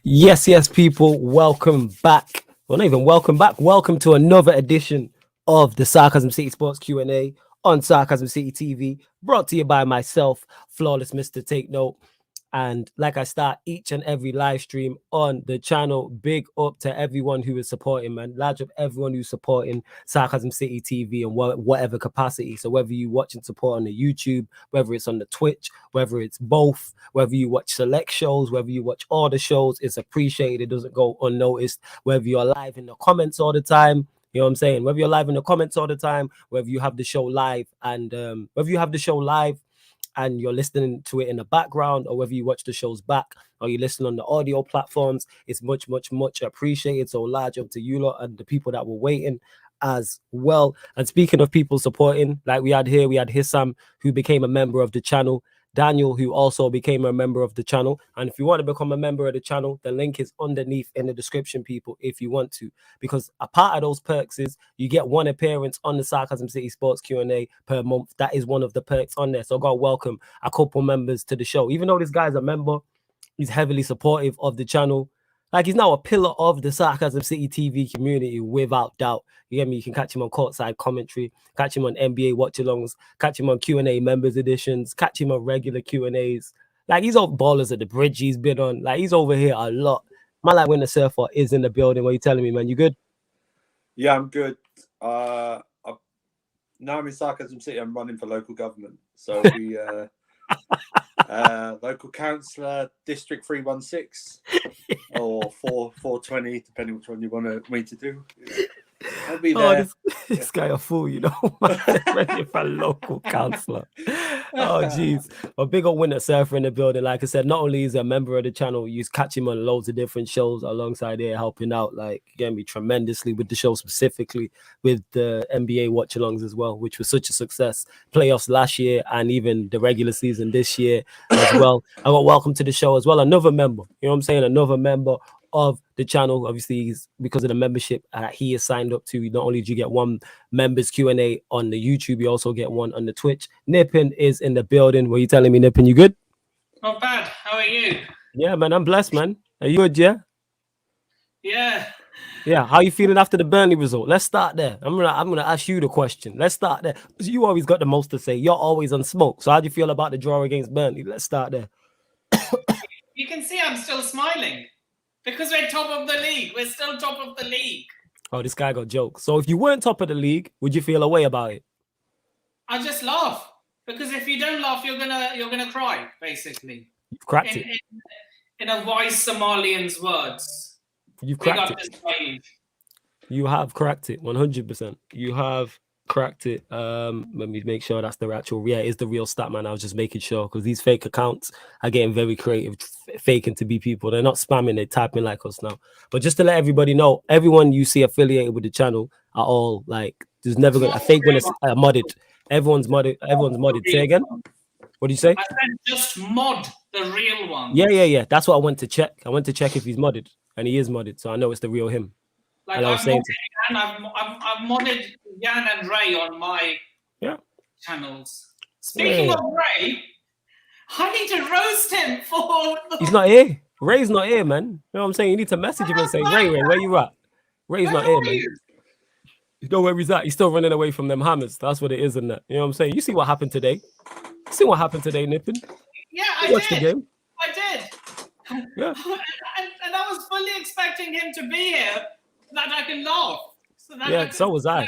Yes, people, welcome back. Well, not even welcome back. Welcome to another edition of the Sarcasm City Sports Q&A on Sarcasm City TV, brought to you by myself, Flawless Mr. Take Note. And like I start each and every live stream on the channel, big up to everyone who is supporting, man. Large up everyone who's supporting Sarcasm City TV in whatever capacity. So whether you watch and support on the YouTube, whether it's on the Twitch, whether it's both, whether you watch select shows, whether you watch all the shows, it's appreciated. It doesn't go unnoticed. Whether you're live in the comments all the time, you know what I'm saying? Whether you're live in the comments all the time, whether you have the show live and and you're listening to it in the background, or whether you watch the shows back or you listen on the audio platforms, it's much appreciated. So large up to you lot and the people that were waiting as well. And speaking of people supporting, like we had Hissam, who became a member of the channel, Daniel, who also became a member of the channel. And if you want to become a member of the channel, the link is underneath in the description, people, if you want to. Because a part of those perks is you get one appearance on the Sarcasm City Sports Q&A per month. That is one of the perks on there. So I got to welcome a couple members to the show. Even though this guy's a member, he's heavily supportive of the channel. Like, he's now a pillar of the Sarcasm City TV community, without doubt. You get me? You can catch him on courtside commentary, catch him on NBA watch-alongs, catch him on Q&A members editions, catch him on regular Q&As. Like, he's off Ballers at the Bridge he's been on. Like, he's over here a lot. Man, like, when the surfer is in the building, what are you telling me, man? You good? Yeah, I'm good. Now I'm in Sarcasm City. I'm running for local government. So we... local councillor, District 316 or 420, depending which one you want me to do. I'll be there. This guy a fool, you know. Ready for local councillor. Oh, jeez. A big old winter surfer in the building. Like I said, not only is he a member of the channel, you catch him on loads of different shows alongside here, helping out, like, getting me tremendously with the show, specifically with the NBA watch-alongs as well, which was such a success. Playoffs last year and even the regular season this year as well. I got welcome to the show as well. Another member, you know what I'm saying? Another member of the channel. Obviously, he's, because of the membership he is signed up to, not only do you get one members Q&A on the YouTube, you also get one on the Twitch. Nippin is in the building. What are you telling me, Nippin? You good? Not bad. How are you? Yeah, man, I'm blessed, man. Are you good? Yeah. How you feeling after the Burnley result? Let's start there. I'm gonna ask you the question. Let's start there. You always got the most to say. You're always on smoke. So how do you feel about the draw against Burnley? Let's start there. You can see I'm still smiling. Because we're top of the league. We're still top of the league. Oh, this guy got jokes. So if you weren't top of the league, would you feel a way about it? I just laugh. Because if you don't laugh, you're gonna cry, basically. You've cracked it. In a wise Somalian's words. You've cracked it. You have cracked it, 100%. You have cracked it. Let me make sure that's the actual. Yeah, it's the real stat, man. I was just making sure, because these fake accounts are getting very creative, faking to be people. They're not spamming, they're typing like us now. But just to let everybody know, everyone you see affiliated with the channel are all like, there's never going to a fake when it's modded. Everyone's modded. Say again. What do you say? I said just mod the real one. Yeah. That's what I went to check. I went to check if he's modded, and he is modded, so I know it's the real him. Like, I've modded Jan and Ray on my channels. Speaking of Ray, I need to roast him for... He's not here. Ray's not here, man. You know what I'm saying? You need to message him and say, Ray, where you at? Ray's not here, man. You know where he's at? He's still running away from them hammers. That's what it is, isn't it? You know what I'm saying? You see what happened today? See what happened today, Nippin? Yeah, I watched the game. I did. Yeah. And I was fully expecting him to be here, that I can laugh. So was I.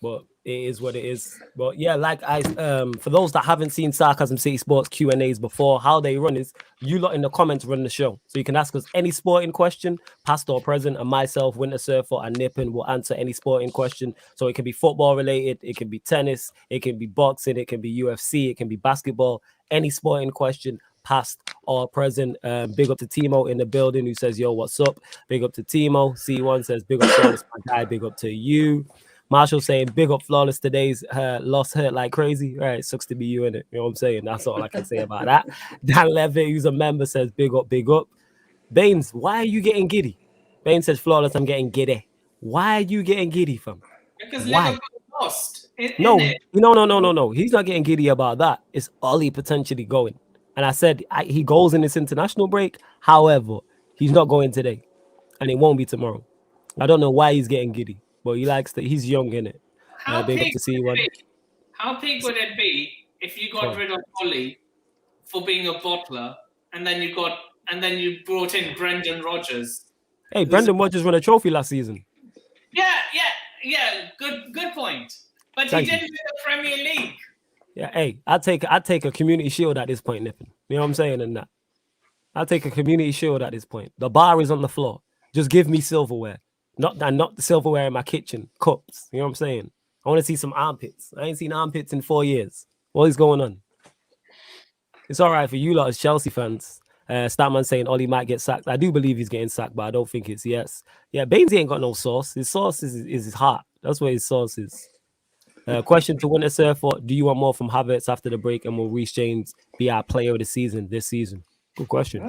But it is what it is. But yeah, like for those that haven't seen Sarcasm City Sports Q&As before, how they run is you lot in the comments run the show. So you can ask us any sporting question, past or present, and myself, Winter Surfer, and Nippin will answer any sporting question. So it can be football related, it can be tennis, it can be boxing, it can be UFC, it can be basketball, any sporting question, past or present. Big up to Timo in the building who says, yo, what's up? Big up to Timo. C1 says, big up Flawless, my guy. Big up to you. Marshall saying, big up Flawless. Today's loss hurt like crazy. Right, sucks to be you, in it. You know what I'm saying? That's all I can say about that. Dan Levitt, who's a member, says, big up, big up. Baines, why are you getting giddy? Baines says, Flawless, I'm getting giddy. Why are you getting giddy, fam? Because Liverpool lost. No. He's not getting giddy about that. It's Ollie potentially going. And I said he goes in this international break. However, he's not going today, and it won't be tomorrow. I don't know why he's getting giddy, but he likes that. He's young, innit? How Big up big to see one. How big would it be if you got rid of Ollie for being a bottler, and then you brought in Brendan Rodgers? Hey, Brendan Rodgers won a trophy last season. Yeah. Good point. But he didn't win the Premier League. Yeah, hey, I'd take a community shield at this point, Nippin. You know what I'm saying? And that I'll take a community shield at this point. The bar is on the floor. Just give me silverware. Not the silverware in my kitchen. Cups. You know what I'm saying? I want to see some armpits. I ain't seen armpits in 4 years. What is going on? It's all right for you lot as Chelsea fans. Statman saying Ollie might get sacked. I do believe he's getting sacked, but I don't think it's yes. Yeah, Baines ain't got no sauce. His sauce is his heart. That's what his sauce is. Question to Winter Surfer: do you want more from Havertz after the break, and will Reece James be our player of the season this season? Good question.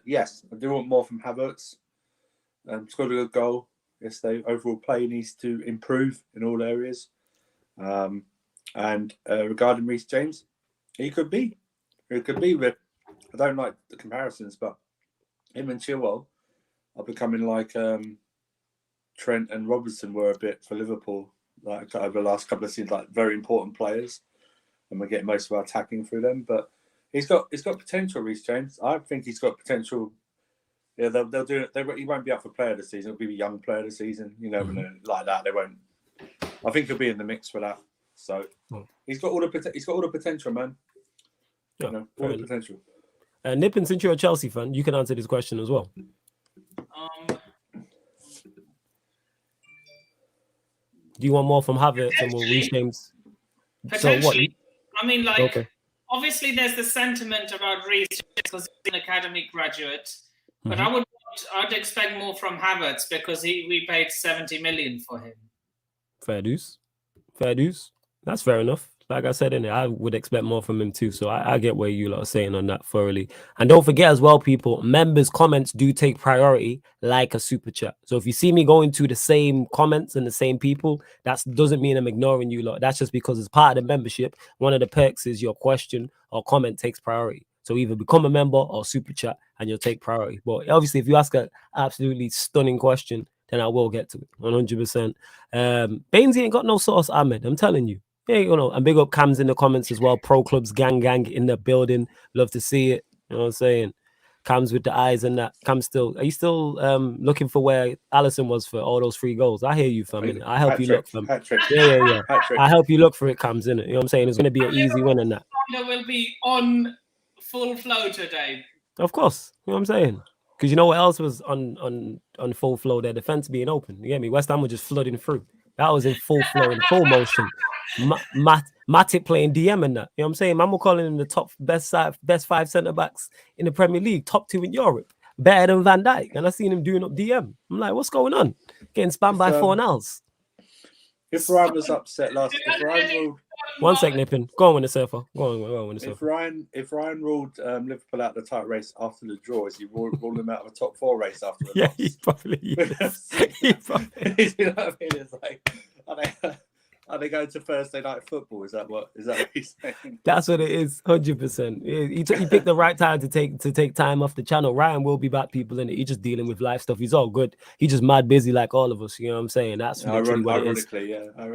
Yes, I do want more from Havertz. Scored a good goal yesterday. Overall play needs to improve in all areas. And regarding Reece James, he could be. I don't like the comparisons, but him and Chilwell are becoming like Trent and Robertson were a bit for Liverpool, like over the last couple of seasons, like very important players, and we're getting most of our attacking through them. But he's got potential, Reece James. I think he's got potential. Yeah, they'll do it. He won't be up for player of the season. It'll be a young player of the season. You know, like that. They won't. I think he'll be in the mix for that. So he's got all the potential, man. Yeah, all the potential. Nippin, since you're a Chelsea fan, you can answer this question as well. Do you want more from Havertz and will Reece James? Potentially. I mean, like, obviously there's the sentiment about Reece because he's an academy graduate, but I'd expect more from Havertz because we paid 70 million for him. Fair dues. That's fair enough. Like I said in it, I would expect more from him too. So I get what you lot are saying on that thoroughly. And don't forget as well, people, members' comments do take priority like a super chat. So if you see me going to the same comments and the same people, that doesn't mean I'm ignoring you lot. That's just because it's part of the membership. One of the perks is your question or comment takes priority. So either become a member or super chat and you'll take priority. But obviously, if you ask an absolutely stunning question, then I will get to it 100%. Bainesy ain't got no sauce, Ahmed. I'm telling you. Yeah, you know, and big up Cam's in the comments as well. Pro Clubs gang in the building. Love to see it. You know what I'm saying? Cam's with the eyes and that. Are you still looking for where Alisson was for all those 3 goals? I hear you, fam. I help you look, fam. Yeah. I help you look for it, Cam's in it. You know what I'm saying? It's going to be an easy win in that. Will be on full flow today. Of course. You know what I'm saying? Because you know what else was on full flow? Their defense being open. You get me? West Ham were just flooding through. That was in full flow, in full motion. Matic playing DM and that. You know what I'm saying? Man, we're calling him the top best 5 centre-backs in the Premier League, top 2 in Europe. Better than Van Dijk. And I seen him doing up DM. I'm like, what's going on? Getting spammed by 4 nals. If Ryan was upset one sec, Nippin. Go on with the surfer. Go on with the surfer. If Ryan ruled Liverpool out of the title race after the draw, is he ruled them out of a top 4 race after the loss? He probably is. You know what I mean? It's like, are they going to Thursday night football? Is that what he's saying? That's what it is, 100%. He picked the right time to take time off the channel. Ryan will be back, people, in it. He's just dealing with life stuff. He's all good. He's just mad busy like all of us. You know what I'm saying? That's literally what it is.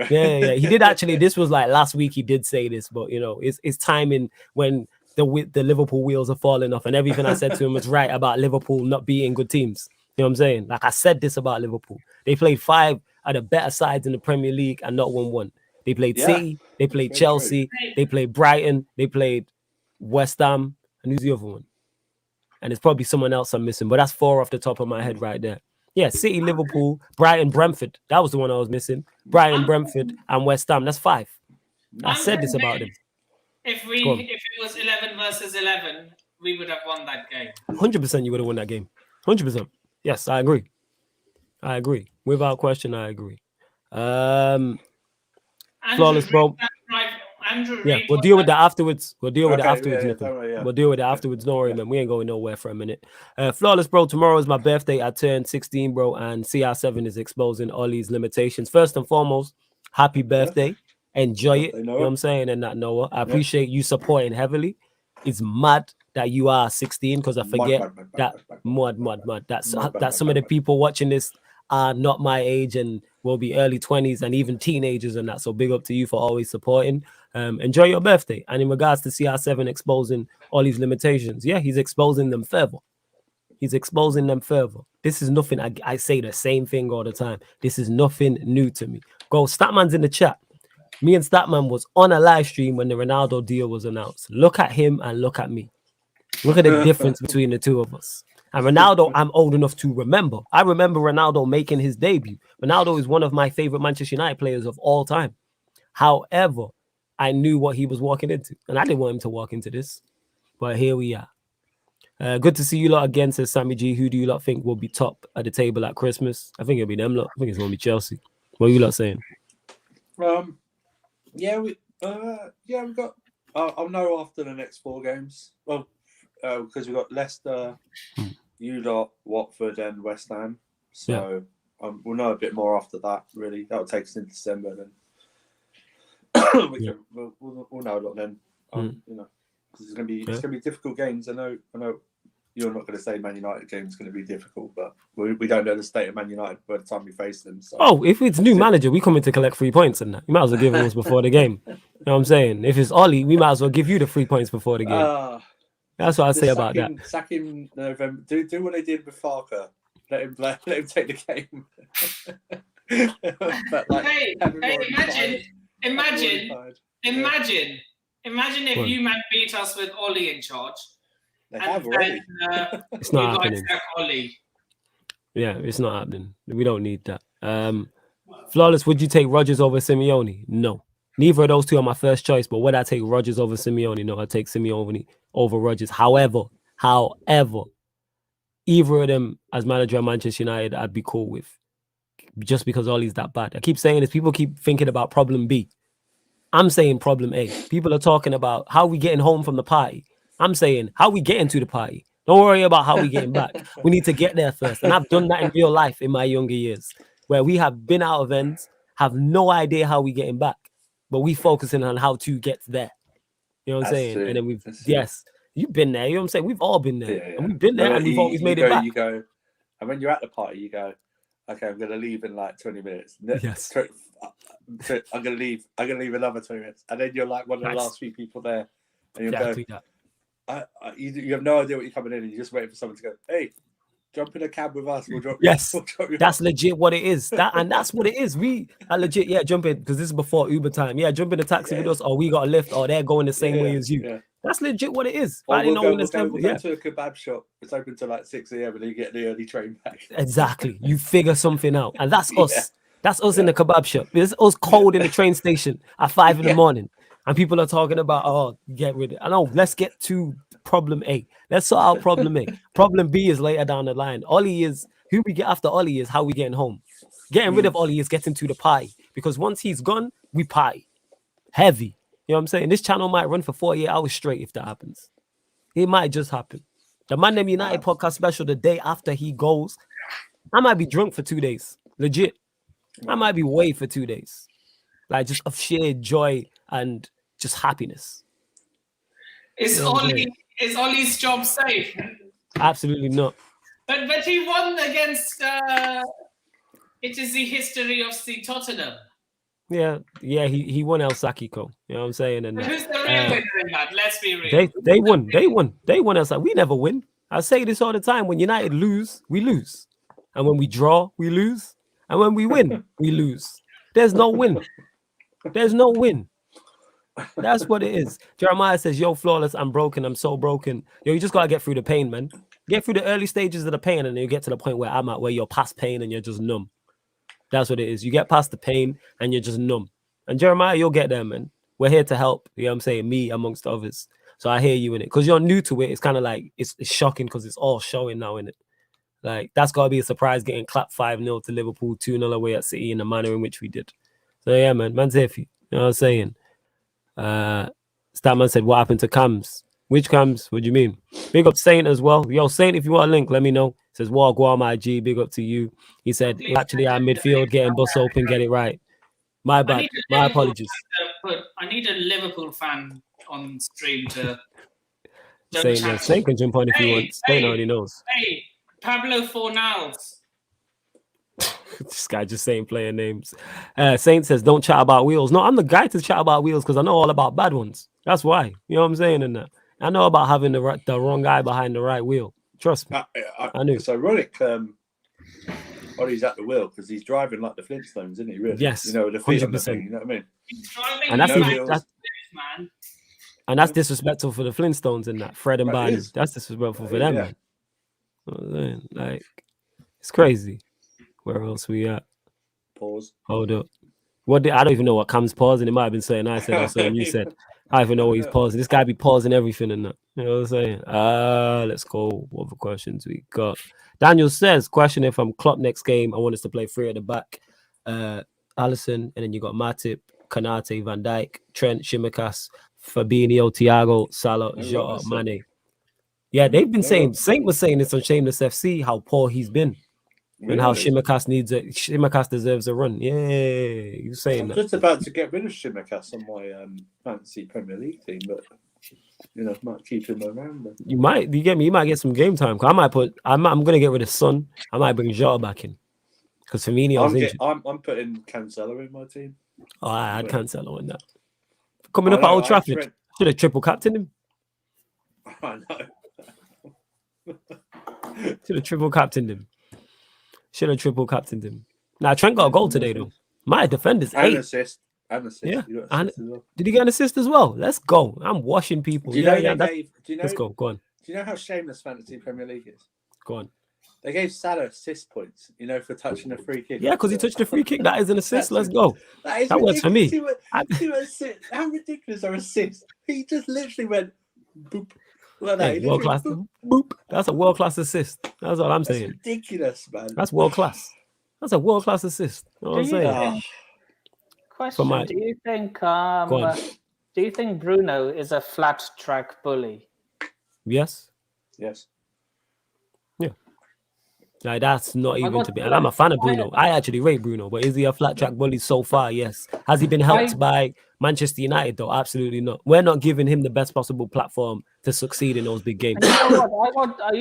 Yeah. He did actually. This was like last week. He did say this, but you know, it's timing when the Liverpool wheels are falling off, and everything I said to him was right about Liverpool not beating good teams. You know what I'm saying? Like I said this about Liverpool. They played 5 of the better sides in the Premier League and not won 1. They played City, they played Chelsea, they played Brighton, they played West Ham, and who's the other one? And it's probably someone else I'm missing, but that's 4 off the top of my head right there. Yeah, City, Liverpool, Brighton, Brentford. That was the one I was missing. Brighton, Brentford, and West Ham. That's 5. I said this about them. If it was 11 versus 11, we would have won that game. 100% you would have won that game. 100%. Yes, I agree. Without question, I agree. Flawless, bro. Yeah, we'll deal with that afterwards. We'll deal with it afterwards. We'll deal with it afterwards. Don't worry, man. We ain't going nowhere for a minute. Flawless, bro. Tomorrow is my birthday. I turned 16, bro, and CR7 is exposing Ollie's limitations. First and foremost, happy birthday. Enjoy it. You know what I'm saying? And that, Noah, I appreciate you supporting heavily. It's mad that you are 16 because I forget that that some of the people watching this are not my age and will be early 20s and even teenagers and that. So big up to you for always supporting. Enjoy your birthday. And in regards to CR7 exposing all these limitations, yeah, he's exposing them further. He's exposing them further. This is nothing. I say the same thing all the time. This is nothing new to me. Go, Statman's in the chat. Me and Statman was on a live stream when the Ronaldo deal was announced. Look at him and look at me. Look at the difference between the two of us. And Ronaldo, I'm old enough to remember. I remember Ronaldo making his debut. Ronaldo is one of my favorite Manchester United players of all time. However, I knew what he was walking into. And I didn't want him to walk into this. But here we are. Good to see you lot again, says Sammy G. Who do you lot think will be top at the table at Christmas? I think it'll be them lot. I think it's going to be Chelsea. What are you lot saying? We got. I'll know after the next 4 games. Well, because we've got Leicester, you lot, Watford, and West Ham. So we'll know a bit more after that. Really, that'll take us into December. Then we'll know a lot then. You know, because it's gonna be difficult games. I know. You're not going to say Man United game is going to be difficult, but we don't know the state of Man United by the time we face them. So. Oh, if it's new manager, we come in to collect 3 points and that. You might as well give us before the game. You know what I'm saying? If it's Ollie, we might as well give you the 3 points before the game. That's what I say about that. Sack him November. Do what they did with Farker. Let him take the game. But imagine if you man beat us with Ollie in charge. They have already. It's not happening. Yeah, it's not happening. We don't need that. Flawless, would you take Rodgers over Simeone? No. Neither of those two are my first choice, but would I take Rodgers over Simeone? No, I'd take Simeone over Rodgers. However, either of them as manager of Manchester United, I'd be cool with. Just because Ollie's that bad. I keep saying this, people keep thinking about problem B. I'm saying problem A. People are talking about how we getting home from the party. I'm saying, how we getting to the party? Don't worry about how we getting back. We need to get there first. And I've done that in real life in my younger years, where we have been out of ends, have no idea how we getting back, but we focusing on how to get there. You know what I'm saying? True. And then you've been there. You know what I'm saying? We've all been there. Yeah. And we've been there and we've always made it back. You go, and when you're at the party, you go, okay, I'm going to leave in like 20 minutes. Yes. I'm going to leave another 20 minutes. And then you're like one of the last few people there. And you go, you have no idea what you're coming in, and you're just waiting for someone to go, hey, jump in a cab with us. We'll drop you. Yes, that's legit what it is. That's what it is. We are legit, jump in, because this is before Uber time. Yeah, jump in a taxi with us, or we got a lift, or they're going the same way as you. Yeah. That's legit what it is. Or we'll go to a kebab shop. It's open till like 6 a.m. and then you get the early train back. Exactly. You figure something out. And that's us. That's us in the kebab shop. It's us cold in the train station at 5 in the morning. And people are talking about, get rid of it. I know, let's get to problem A. Let's sort out problem A. Problem B is later down the line. Ollie is, who we get after Ollie is how we getting home. Getting rid of Ollie is getting to the pie. Because once he's gone, we pie. Heavy. You know what I'm saying? This channel might run for 48 hours straight if that happens. It might just happen. The Man Them United podcast special the day after he goes, I might be drunk for 2 days. Legit. I might be way for 2 days. Like just of sheer joy and just happiness. Is Ollie's job safe? Absolutely not. But he won against it is the history of the Tottenham. Yeah, he won El Sakiko. You know what I'm saying? And who's the real winner in that? Let's be real. They won El Sakiko. We never win. I say this all the time. When United lose, we lose. And when we draw, we lose. And when we win, we lose. There's no win. There's no win. That's what it is. Jeremiah says, yo, Flawless, I'm broken. I'm so broken. Yo, you just got to get through the pain, man. Get through the early stages of the pain, and then you get to the point where I'm at, where you're past pain and you're just numb. That's what it is. You get past the pain and you're just numb. And Jeremiah, you'll get there, man. We're here to help. You know what I'm saying? Me amongst others. So I hear you in it. Because you're new to it. It's kind of like, it's shocking because it's all showing now, in it. Like, that's got to be a surprise getting clapped 5-0 to Liverpool, 2-0 away at City in the manner in which we did. So yeah, man. Man's here for you. You know what I'm saying? Statman said, what happened to Cams? Which Cams? What do you mean? Big up Saint as well. Yo, Saint, if you want a link, let me know. Says, Guam IG, big up to you. He said, actually, our midfield getting bus open, get it right. My bad. My apologies. I need a Liverpool fan on stream to. Saint can jump on if he wants. Saint already knows. Hey, Pablo Fornals. This guy just saying player names. Saint says, don't chat about wheels. No, I'm the guy to chat about wheels because I know all about bad ones. That's why. You know what I'm saying? And I know about having the wrong guy behind the right wheel. Trust me. I knew. It's ironic. Ollie's at the wheel because he's driving like the Flintstones, isn't he? Really? Yes. You know, the feet on the thing. You know what I mean? He's driving and that's, man. And that's disrespectful for the Flintstones and that. Fred and Barney. That's disrespectful for them, man. You know what I'm saying? Like, it's crazy. Where else we at? Pause. Hold up. I don't even know what Cam's pausing. It might have been saying I said or something you said. I don't even know what he's pausing. This guy be pausing everything and that. You know what I'm saying? Let's go. What other questions we got? Daniel says, question if I'm Klopp next game, I want us to play 3 at the back. Alisson, and then you got Matip, Kanate, Van Dijk, Trent, Shimikas, Fabinho, Thiago, Salah, Jota, Mane. Yeah, they've been saying, Saint was saying this on Shameless FC, how poor he's been. Really? And how Shimikas deserves a run. Yeah, you saying that. I'm just about to get rid of Shimikas on my fantasy Premier League team, but you know, might keep him around. But... You get me? You might get some game time. I'm gonna get rid of Son. I might bring Jota back in. Because Firmino's injured. I'm putting Cancelo in my team. Oh, I had Cancelo in that. Coming up at Old Trafford. Should have triple captained him. I know. Should have triple captained him. Now Trent got a goal today though. My defender's 8. Assist. Yeah. Did he get an assist as well? Let's go. I'm washing people. Let's go. Go on. Do you know how shameless fantasy Premier League is? Go on. They gave Salah assist points, you know, for touching a free kick. Yeah, because he touched a free kick. That is an assist. Let's go. That works for me. How ridiculous are assists? He just literally went boop. Like that. Hey, world class. Boop. That's a world class assist. That's all I'm saying. Ridiculous, man. That's world class. That's a world class assist. You know what I'm saying? Question: Do you think Bruno is a flat track bully? Yes. Yes. Yeah. Like that's not even to be. And I'm a fan of Bruno. I actually rate Bruno, but is he a flat track bully so far? Yes. Has he been helped by Manchester United though? Absolutely not. We're not giving him the best possible platform to succeed in those big games. You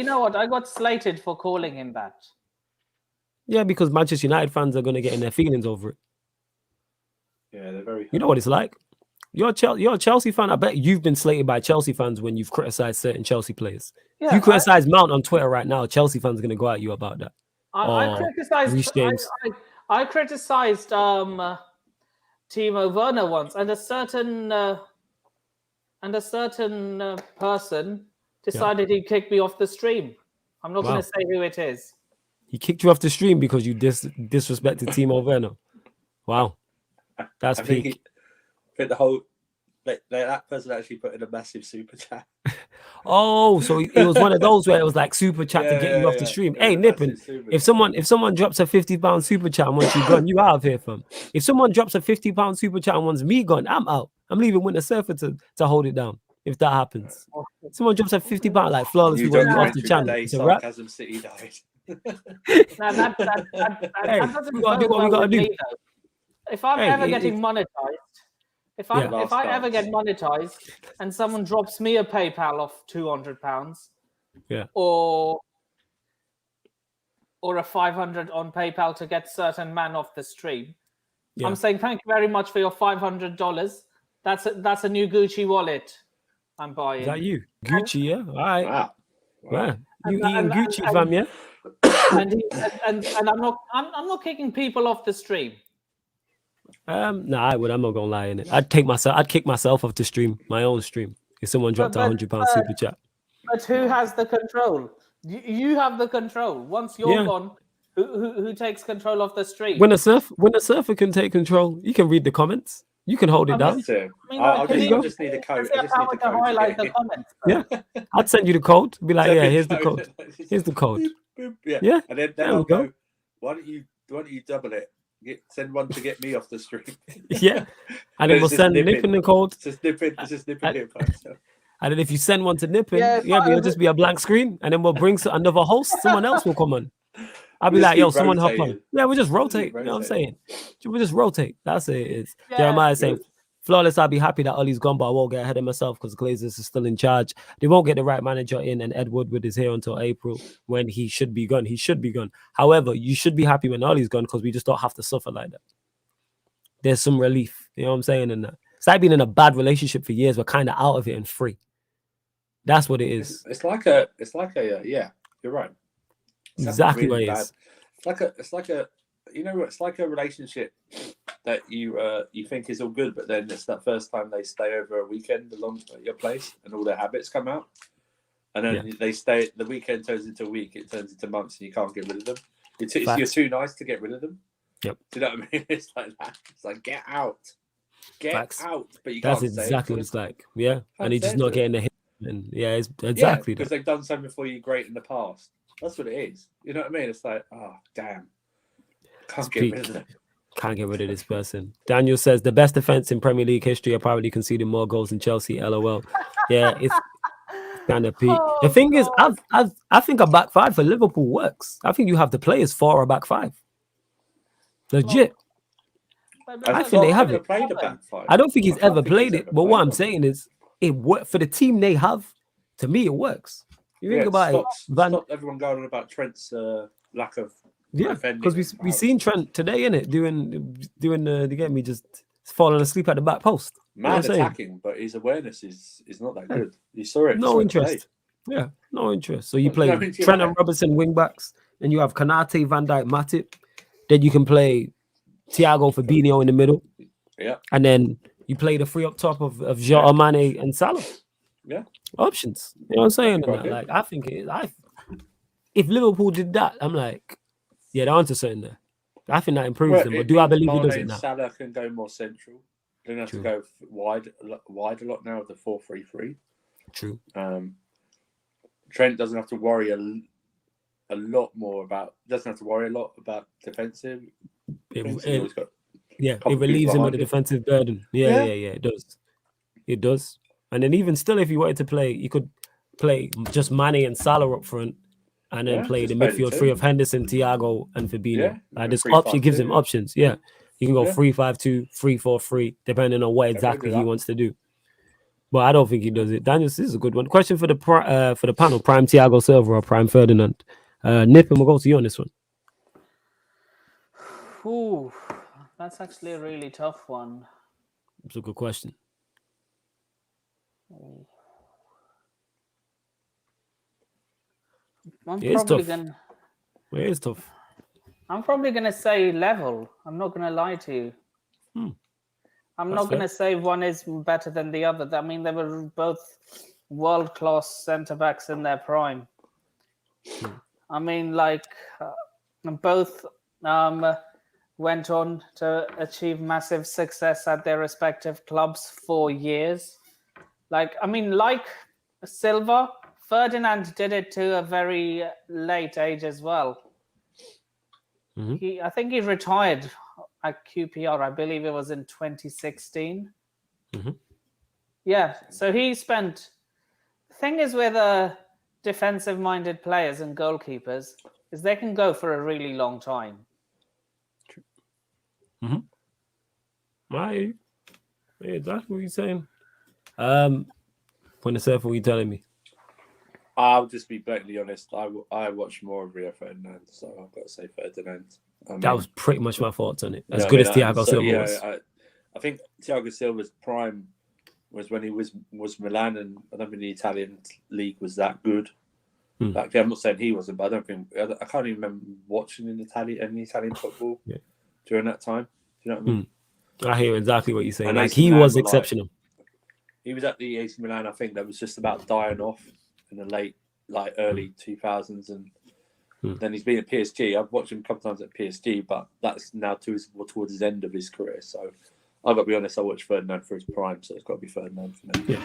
know what? I got slated for calling him that. Yeah, because Manchester United fans are going to get in their feelings over it. Yeah, they're very. You know what it's like. You're a Chelsea fan. I bet you've been slated by Chelsea fans when you've criticized certain Chelsea players. Yeah, if you criticize Mount on Twitter right now, Chelsea fans are going to go at you about that. I criticized Timo Werner once, and a certain person decided he'd kick me off the stream. I'm not going to say who it is. He kicked you off the stream because you disrespected Timo Werner. Wow, that's peak. I think the whole that person actually put in a massive super chat. Oh, so it was one of those where it was like super chat to get you off the stream. Hey, Nippin, if someone drops a £50 super chat and wants you gone, you out of here, fam. If someone drops a £50 super chat and wants me gone, I'm out. I'm leaving Winter Surfer to hold it down. If that happens, someone drops a £50 like flawlessly when you off the channel. It's a wrap. Sarcasm City died. That doesn't go well with me, though. If I'm ever getting monetized. If I ever get monetized and someone drops me a PayPal of £200, or a 500 on PayPal to get certain man off the stream, I'm saying thank you very much for your $500. That's a new Gucci wallet I'm buying. Is that you? Gucci, yeah. All right. Wow. You eating Gucci, fam, yeah? And I'm not kicking people off the stream. Nah, I would. I'm not gonna lie in it. I'd kick myself off the stream, my own stream, if someone dropped £100 super chat. But who has the control? You have the control. Once you're gone, who takes control of the stream? When a surfer can take control, you can read the comments. You can hold it down. I just need a code. I just need to highlight the comments. Yeah, I'd send you the code. Be like, here's the code. Here's the code. Yeah. And then I'll go. Why don't you double it? Send one to get me off the stream. Yeah. And then we'll send Nippin the code. It's just Nippin here. And then if you send one to Nippin, it'll just be a blank screen. And then we'll bring another host. Someone else will come on. I'll be like, yo, someone hop on. rotating. Yeah, we just rotate. You know what I'm saying? We just rotate. That's it. It's Jeremiah saying, flawless, I'll be happy that Ollie's gone, but I won't get ahead of myself because Glazers is still in charge. They won't get the right manager in, and Ed Woodward is here until April when he should be gone. He should be gone. However, you should be happy when Ollie's gone because we just don't have to suffer like that. There's some relief. You know what I'm saying? And it's like being in a bad relationship for years. We're kind of out of it and free. That's what it is. It's like a yeah, you're right. It's exactly really what it is. It's like a you know, it's like a relationship that you think is all good, but then it's that first time they stay over a weekend along at your place and all their habits come out. And then they stay, the weekend turns into a week, it turns into months, and you can't get rid of them. You're too nice to get rid of them. Yep. Do you know what I mean? It's like that. It's like, get out. Get out. But you That's can't exactly what it's like. Yeah. And he's just not getting the hit. And yeah, it's exactly because they've done something for you great in the past. That's what it is. You know what I mean? It's like, oh, damn. Can't get rid of them. Can't get rid of this person. Daniel says the best defense in Premier League history apparently conceded more goals than Chelsea. LOL. Yeah, it's kind of peak. The thing is, I think a back five for Liverpool works. I think you have the players for a back five. Legit. I think they have it. I don't think he's ever played it. But what I'm saying is, it worked for the team they have. To me, it works. You think about it. Stop everyone going on about Trent's lack of. Yeah, because we seen Trent today, innit, doing the get me just falling asleep at the back post. Mad attacking, but his awareness is not that good. You saw it. No interest. Yeah, no interest. So you play Trent and Robertson wing backs, and you have Kanate, Van Dijk, Matip. Then you can play Thiago Fabinho in the middle. Yeah, and then you play the three up top of Jota, Mane, and Salah. Yeah, options. You know what I'm saying? Like I think if Liverpool did that, I'm like. Yeah, the answer's certain there. I think that improves them. But do I believe he does it now? Salah can go more central. They don't have to go wide a lot now with the 4-3-3. True. Trent doesn't have to worry a lot about defensive. It relieves him of the defensive burden. Yeah, it does. It does. And then even still, if you wanted to play, you could play just Mane and Salah up front. And then play the midfield three of Henderson, Thiago, and Fabinho. Like this option gives him options. Yeah, you can go 3-5-2, 3-4-3, depending on what exactly he wants to do. But I don't think he does it. Daniel, this is a good one. Question for the panel: Prime Thiago Silva or Prime Ferdinand? Nip, and we'll go to you on this one. Ooh, that's actually a really tough one. It's a good question. It is tough. I'm probably gonna say level. I'm not gonna lie to you. I'm not gonna say one is better than the other. I mean, they were both world-class centre backs in their prime. I mean, like both went on to achieve massive success at their respective clubs for years. Like Silva. Ferdinand did it to a very late age as well. I think he retired at QPR. I believe it was in 2016. Yeah, so he spent... The thing is with defensive-minded players and goalkeepers is they can go for a really long time. Right. Yeah, that's what you're saying. Point of self, what are you telling me? I'll just be blatantly honest. I watch more of Rio Ferdinand, so I've got to say Ferdinand. That was pretty much my thoughts on it. As good as Thiago Silva was. I think Thiago Silva's prime was when he was Milan, and I don't think the Italian league was that good. Like, I'm not saying he wasn't, but I can't even remember watching any Italian football during that time. Do you know what I mean? I hear exactly what you're saying. Like, he was exceptional. He was at the AC Milan, I think, that was just about dying off in the early 2000s, and then he's been at PSG. I've watched him a couple times at PSG, but that's now towards his end of his career. So I've got to be honest, I watched Ferdinand for his prime, so it's got to be Ferdinand for me. Yeah.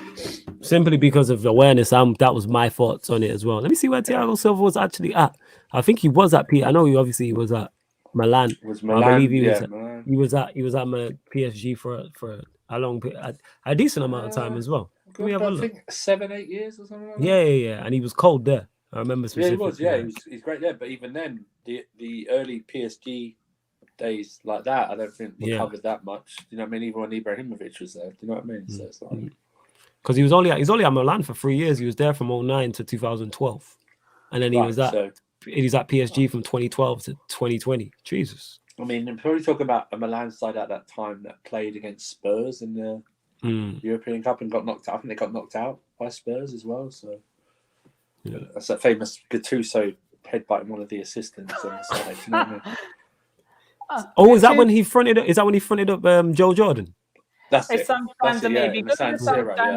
Simply because of the awareness, that was my thoughts on it as well. Let me see where Thiago Silva was actually at. I think he was at I know he was at Milan. I believe he was at PSG for a decent amount of time as well. I think 7-8 years or something like that. Yeah. And he was cold there. I remember specifically. Yeah, he was. He's great there. But even then, the early PSG days like that, I don't think were covered that much. Do you know what I mean? Even when Ibrahimovic was there, do you know what I mean? So it's like because he was only at Milan for 3 years. He was there from 2009 to 2012, and then he was at PSG from 2012 to 2020. Jesus. I mean, I'm probably talking about a Milan side at that time that played against Spurs in the European Cup and got knocked out. I think they got knocked out by Spurs as well. So that's that famous Gattuso headbutting one of the assistants on the side. You know what I mean? Is that when he fronted up? Is that when he fronted up Joe Jordan? That's it. Sometimes it may be good, sometimes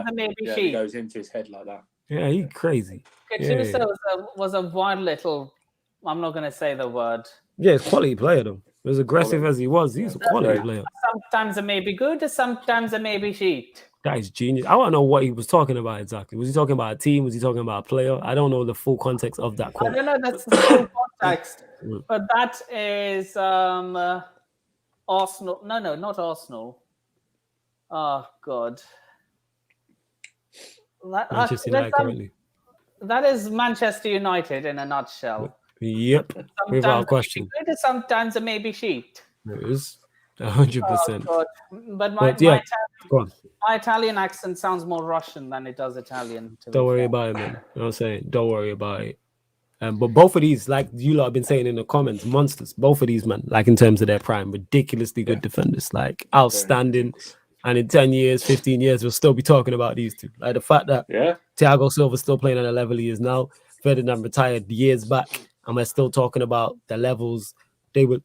it may be he goes into his head like that. Yeah, he's crazy. Gattuso was a wild little. I'm not going to say the word. Yeah, it's quality player though. As aggressive as he was, he's a quality player. Sometimes it may be good, sometimes it may be shit. That is genius. I want to know what he was talking about exactly. Was he talking about a team? Was he talking about a player? I don't know the full context of that quote. I don't know that's the full context, but that is Arsenal. No, not Arsenal. Oh God. Manchester United currently. That is Manchester United in a nutshell. Yep, without question. Sometimes it may be shit. It is 100%. But my Italian accent sounds more Russian than it does Italian. Don't worry about it, man. You know what I'm saying? Don't worry about it. But both of these, like you lot have been saying in the comments, monsters. Both of these, man, like in terms of their prime, ridiculously good defenders, like outstanding. And in 10 years, 15 years, we'll still be talking about these two. Like the fact that Thiago Silva's still playing at the level he is now. Ferdinand retired years back, and we're still talking about the levels they was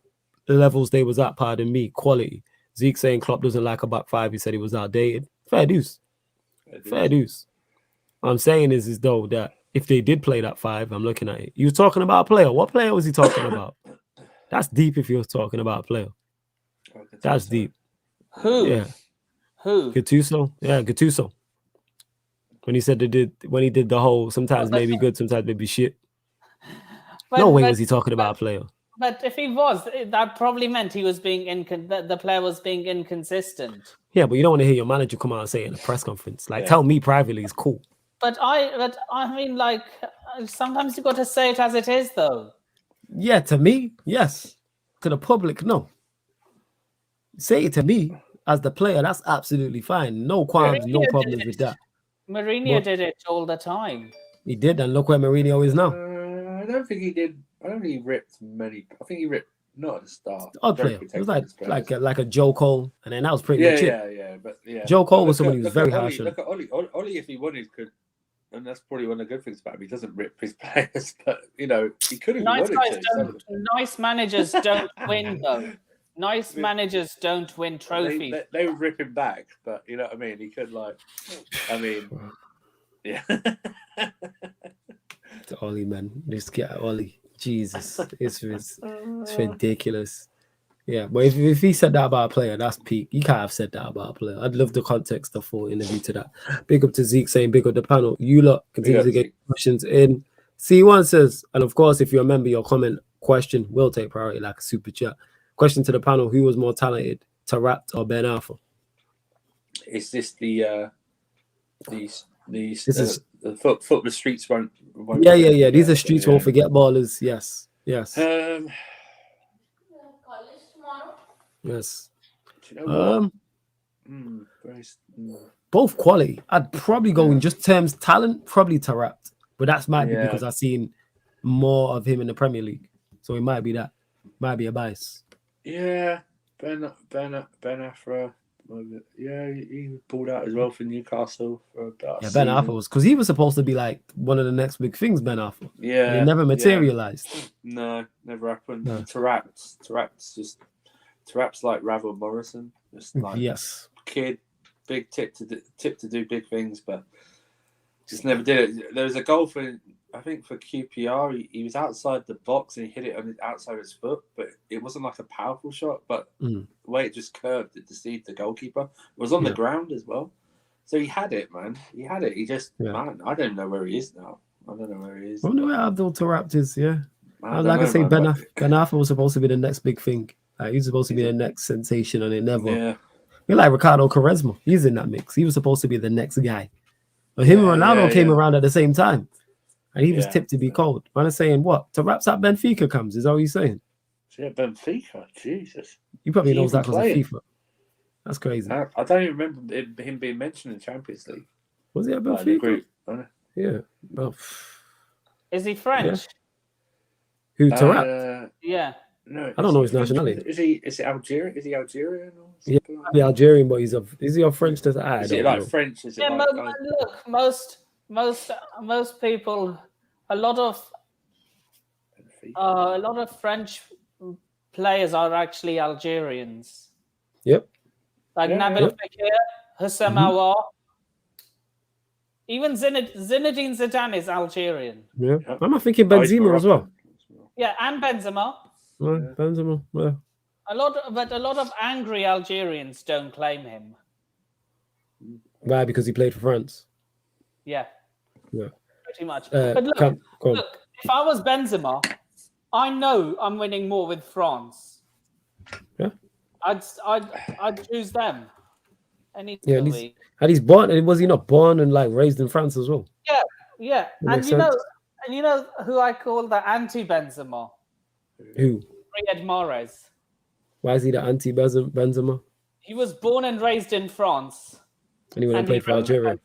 at, pardon me, quality. Zeke saying Klopp doesn't like a back five. He said he was outdated. Fair dues. Fair dues. What I'm saying is though that if they did play that five, I'm looking at it. You were talking about a player. What player was he talking about? That's deep if you were talking about a player. That's deep. Who? Yeah. Who? Gattuso. Yeah, Gattuso. When he said he did the whole sometimes maybe good, sometimes maybe shit. No way was he talking about a player. But if he was, that probably meant he was being the player was being inconsistent. Yeah, but you don't want to hear your manager come out and say it in a press conference. Like, tell me privately, it's cool. But I mean, like, sometimes you got to say it as it is, though. Yeah, to me, yes. To the public, no. Say it to me as the player. That's absolutely fine. No qualms, no problems with that. Mourinho did it all the time. He did, and look where Mourinho is now. I don't think he did. I don't think he ripped many. I think he ripped not at the start. Odd player. It was like a Joe Cole, and then that was pretty much it. But Joe Cole was someone who was very harsh. Look at Ollie, if he wanted, could, and that's probably one of the good things about him. He doesn't rip his players, but you know he could have. Nice managers don't win though. Nice managers don't win trophies. They would rip him back, but you know what I mean. He could To Ollie, man, just get Ollie. Jesus, it's ridiculous. Yeah, but if he said that about a player, that's peak. You can't have said that about a player. I'd love the context of full interview to that. Big up to Zeke saying, big up the panel. You lot continue to get questions in. C1 says, and of course, if you remember your comment question, will take priority like a super chat. Question to the panel: who was more talented, Taarabt or Ben Arfa? Is this the foot the streets won't yeah. These are streets won't forget ballers. Yes. College tomorrow. Yes. Do you know both quality. I'd probably go in just terms talent, probably Taarabt, but that might be because I've seen more of him in the Premier League, so it might be that. Might be a bias. Yeah, Ben Arfa. Yeah, he pulled out as well for Newcastle for about. Yeah, Ben Arfa was because he was supposed to be like one of the next big things. Ben Arfa. Yeah, and he never materialized. No, never happened. No. Taarabt's like Ravel Morrison. Just like kid, big tip to do big things, but just never did it. There was a goal for. I think for QPR, he was outside the box and he hit it on the outside of his foot, but it wasn't like a powerful shot. But the way it just curved, it deceived the goalkeeper. It was on the ground as well. So he had it, man. He had it. He just, man, I don't know where he is now. I don't know where he is. I wonder where Abdul Taarabt is, Ben Arfa was supposed to be the next big thing. He's supposed to be the next sensation, and it never. Yeah. You're like Ricardo Quaresma. He's in that mix. He was supposed to be the next guy. But him and Ronaldo came around at the same time. and he was tipped to be cold. Man is saying what? To wraps up Benfica comes, is that what he's saying? Yeah, Benfica, Jesus. He probably knows that because of FIFA. That's crazy. I don't even remember him being mentioned in Champions League. Was he at Benfica? Yeah. Well, is he French? Yeah. Who, Tarat? Yeah. No, I don't know his nationality. Is it Algerian? Is he Algerian? Or yeah, like Algerian, but is he of French? Is it like French? Is it like, look, most people, a lot of French players are actually Algerians. Yep. Like Nabil Fekir, Hussam Aouar. Even Zinedine Zidane is Algerian. Yeah. I'm thinking Benzema as well. Yeah, and Benzema. Well, Benzema. Yeah. A lot of angry Algerians don't claim him. Why? Because he played for France. Yeah. Yeah. Pretty much. But look, if I was Benzema, I know I'm winning more with France. Yeah. I'd choose them. And he's born. Was he not born and like raised in France as well? Yeah. And you know who I call the anti-Benzema? Who? Riyad Mahrez. Why is he the anti-Benzema? He was born and raised in France. And he went and played for Algeria.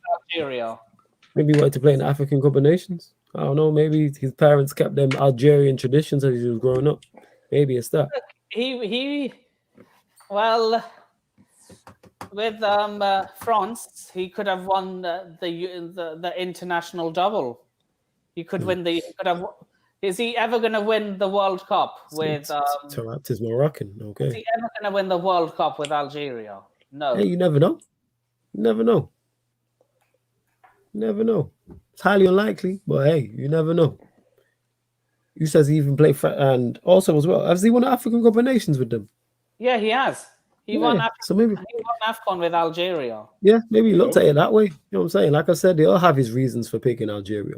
Maybe he wanted to play in the African Cup of Nations. I don't know. Maybe his parents kept them Algerian traditions as he was growing up. Maybe it's that. With France, he could have won the international double. He could win the. Is he ever going to win the World Cup with? Tarat is Moroccan. Okay. Is he ever going to win the World Cup with Algeria? No. Hey, you never know. You never know. Never know. It's highly unlikely, but hey, you never know. You says he even played and also as well. Has he won the African Cup of Nations with them? Yeah, he has. He won AFCON with Algeria. Yeah, maybe he looked at it that way. You know what I'm saying? Like I said, they all have his reasons for picking Algeria.